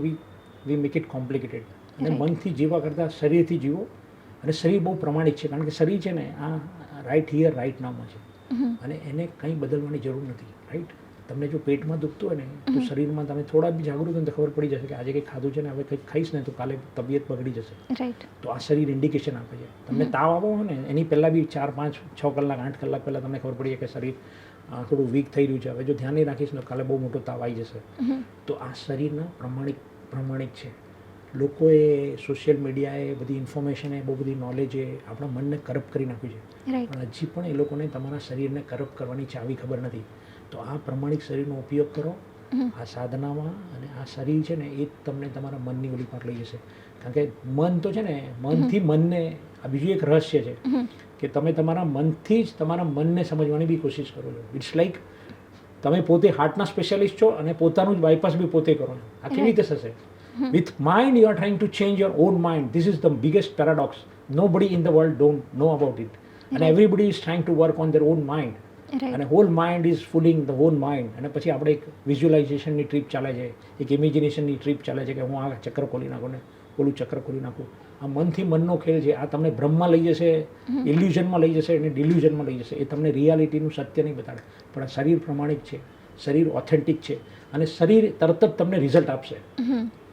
we make it complicated. અને મનથી જીવવા કરતાં શરીરથી જીવો. અને શરીર બહુ પ્રમાણિક છે કારણ કે શરીર છે ને આ રાઈટ હિયર રાઈટ નાઉમાં છે અને એને કંઈ બદલવાની જરૂર નથી. રાઈટ. તમને જો પેટમાં દુખતું હોય ને તો શરીરમાં તમે થોડા બી જાગૃત હોય તો ખબર પડી જશે કે આજે કંઈક ખાધું છે ને હવે કંઈક ખાઈશ ને તો કાલે તબિયત બગડી જશે. રાઈટ. તો આ શરીર ઇન્ડિકેશન આપે છે. તમને તાવ આવવો હોય ને એની પહેલાં બી 4, 5, 6 કલાક, 8 કલાક પહેલાં તમને ખબર પડી જાય કે શરીર થોડું વીક થઈ રહ્યું છે. હવે જો ધ્યાન નહીં રાખીશ ને કાલે બહુ મોટો તાવ આવી જશે. તો આ શરીરના પ્રમાણિક છે. લોકોએ સોશિયલ મીડિયાએ બધી ઇન્ફોર્મેશને બહુ બધી નોલેજે આપણા મનને કરપ્ટ કરી નાખ્યું છે. પણ હજી પણ એ લોકોને તમારા શરીરને કરપ્ટ કરવાની ચાવી ખબર નથી. તો આ પ્રમાણિક શરીરનો ઉપયોગ કરો આ સાધનામાં. અને આ શરીર છે ને એ જ તમને તમારા મનની ઓલી પર લઈ જશે. કારણ કે મન તો છે ને મનથી મનને, આ બીજું એક રહસ્ય છે કે તમે તમારા મનથી જ તમારા મનને સમજવાની બી કોશિશ કરો છો. ઇટ્સ લાઈક તમે પોતે હાર્ટના સ્પેશિયાલિસ્ટ છો અને પોતાનું જ બાયપાસ બી પોતે કરો છો. આ કેવી રીતે થશે? With mind you are trying to change your own mind. This is the biggest paradox. Nobody in the world don't know about it. And everybody is trying to work on their own mind. અને whole mind is fooling the whole mind. અને પછી આપણે એક વિઝ્યુલાઇઝેશનની ટ્રીપ ચાલે છે, એક ઇમેજિનેશનની ટ્રીપ ચાલે છે કે હું આ ચક્ર ખોલી નાખું ને ઓલું ચક્ર ખોલી નાખું. આ મનથી મનનો ખેલ છે. આ તમને ભ્રમમાં લઈ જશે, ઇલ્યુઝનમાં લઈ જશે અને ડિલ્યુઝનમાં લઈ જશે. એ તમને રિયાલિટીનું સત્ય નહીં બતાડે. પણ આ શરીર પ્રમાણિક છે, શરીર ઓથેન્ટિક છે અને શરીર તરત જ તમને રિઝલ્ટ આપશે.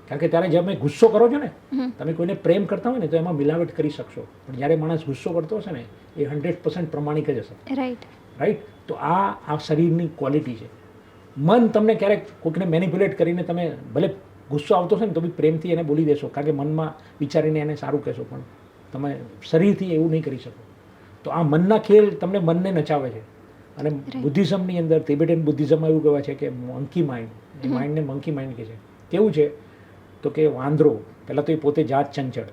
કારણ કે ત્યારે તમે ગુસ્સો કરો છો ને, તમે કોઈને પ્રેમ કરતા હોય ને તો એમાં મિલાવટ કરી શકશો. પણ જ્યારે માણસ ગુસ્સો કરતો હશે ને એ 100% પ્રમાણિક જ હશે. રાઈટ. તો આ શરીરની ક્વોલિટી છે. મન તમને ક્યારેક કોઈકને મેનિપ્યુલેટ કરીને તમે ભલે ગુસ્સો આવતો હશે ને તો બી પ્રેમથી એને બોલી દેશો કારણ કે મનમાં વિચારીને એને સારું કહેશો, પણ તમે શરીરથી એવું નહીં કરી શકો. તો આ મનના ખેલ તમને મનને નચાવે છે. અને બુદ્ધિઝમની અંદર, તિબેટિયન બુદ્ધિઝમમાં એવું કહેવાય છે કે મંકી માઇન્ડ, એ માઇન્ડને મંકી માઇન્ડ કહે છે. કેવું છે તો કે વાંદરો, પહેલાં તો એ પોતે જાત ચંચળ,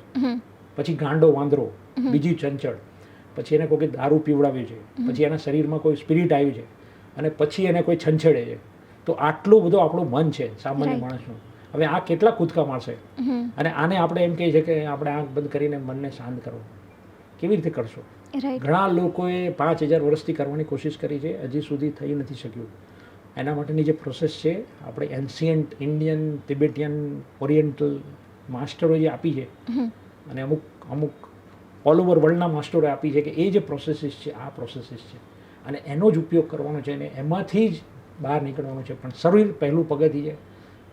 પછી ગાંડો વાંદરો, બીજી ચંચળ, પછી એને કોઈ દારૂ પીવડાવ્યું છે, પછી એના શરીરમાં કોઈ સ્પિરિટ આવ્યું છે, અને પછી એને કોઈ છંછેડે છે. તો આટલું બધું આપણું મન છે સામાન્ય Right. માણસનું. હવે આ કેટલા કૂદકા મારશે હમ અને આને આપણે એમ કહીએ છીએ કે આપણે આંખ બંધ કરીને મનને શાંત કરો. કેવી રીતે કરશો? રાઈટ ઘણા લોકોએ 5000 વર્ષથી કરવાની કોશિશ કરી છે, હજી સુધી થઈ નથી શક્યું. એના માટેની જે પ્રોસેસ છે આપણે એન્શિયન્ટ ઇન્ડિયન, તિબેટિયન, ઓરિએન્ટલ માસ્ટરો જે આપી છે અને અમુક ઓલ ઓવર વર્લ્ડના માસ્ટરોએ આપી છે કે એ જે પ્રોસેસીસ છે આ પ્રોસેસીસ છે અને એનો જ ઉપયોગ કરવાનો છે અને એમાંથી જ બહાર નીકળવાનું છે. પણ શરીર પહેલું પગથિયું છે,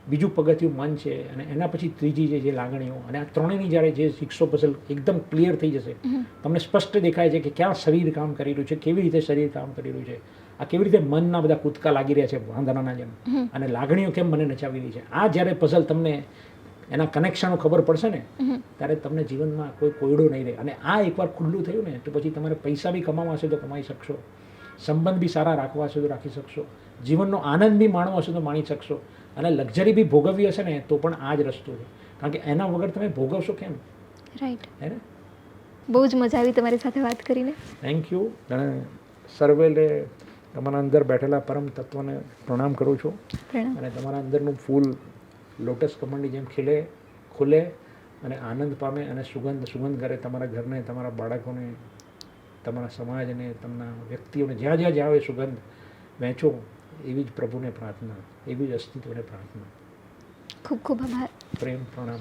બીજું પગથિયું મન છે અને એના પછી ત્રીજી છે જે લાગણીઓ. અને આ ત્રણેયની જ્યારે જે શીખશો પઝલ એકદમ ક્લિયર થઈ જશે, તમને સ્પષ્ટ દેખાય છે કે ક્યાં શરીર કામ કરી રહ્યું છે, કેવી રીતે શરીર કામ કરી રહ્યું છે, આ કેવી રીતે મનના બધા કૂદકા લાગી રહ્યા છે વાંદરાના જેમ, અને લાગણીઓ કેમ મને નચાવી રહી છે. આ જ્યારે પઝલ તમને એના કનેક્શનો ખબર પડશે ને ત્યારે તમને જીવનમાં કોઈ કોયડો નહીં રહે. અને આ એકવાર ખુલ્લું થયું ને તો પછી તમારે પૈસા બી કમાવા હશે તો કમાઈ શકશો, સંબંધ બી સારા રાખવા હશે તો રાખી શકશો, જીવનનો આનંદ બી માણવો હશે તો માણી શકશો, અને લક્ઝરી બી ભોગવવી હશે ને તો પણ આ જ રસ્તો છે. કારણ કે એના વગર તમે ભોગવશો કેમ? રાઈટ. હે ને? બહુ જ મજા આવી તમારી સાથે વાત કરીને. Thank you. અને સર્વેલે તમારા અંદર બેઠેલા પરમ તત્વને પ્રણામ કરું છું. પ્રણામ. અને તમારા અંદરનું ફૂલ લોટસ કમળની જેમ ખુલે અને આનંદ પામે અને સુગંધ કરે તમારા ઘરને, તમારા બાળકોને, તમારા સમાજને, તમારા વ્યક્તિઓને, જ્યાં જ્યાં જાઓ એ સુગંધ વહેંચો. એવી જ પ્રભુને પ્રાર્થના, એવી જ અસ્તિત્વને પ્રાર્થના. ખૂબ ખૂબ આભાર. પ્રેમ પ્રણામ.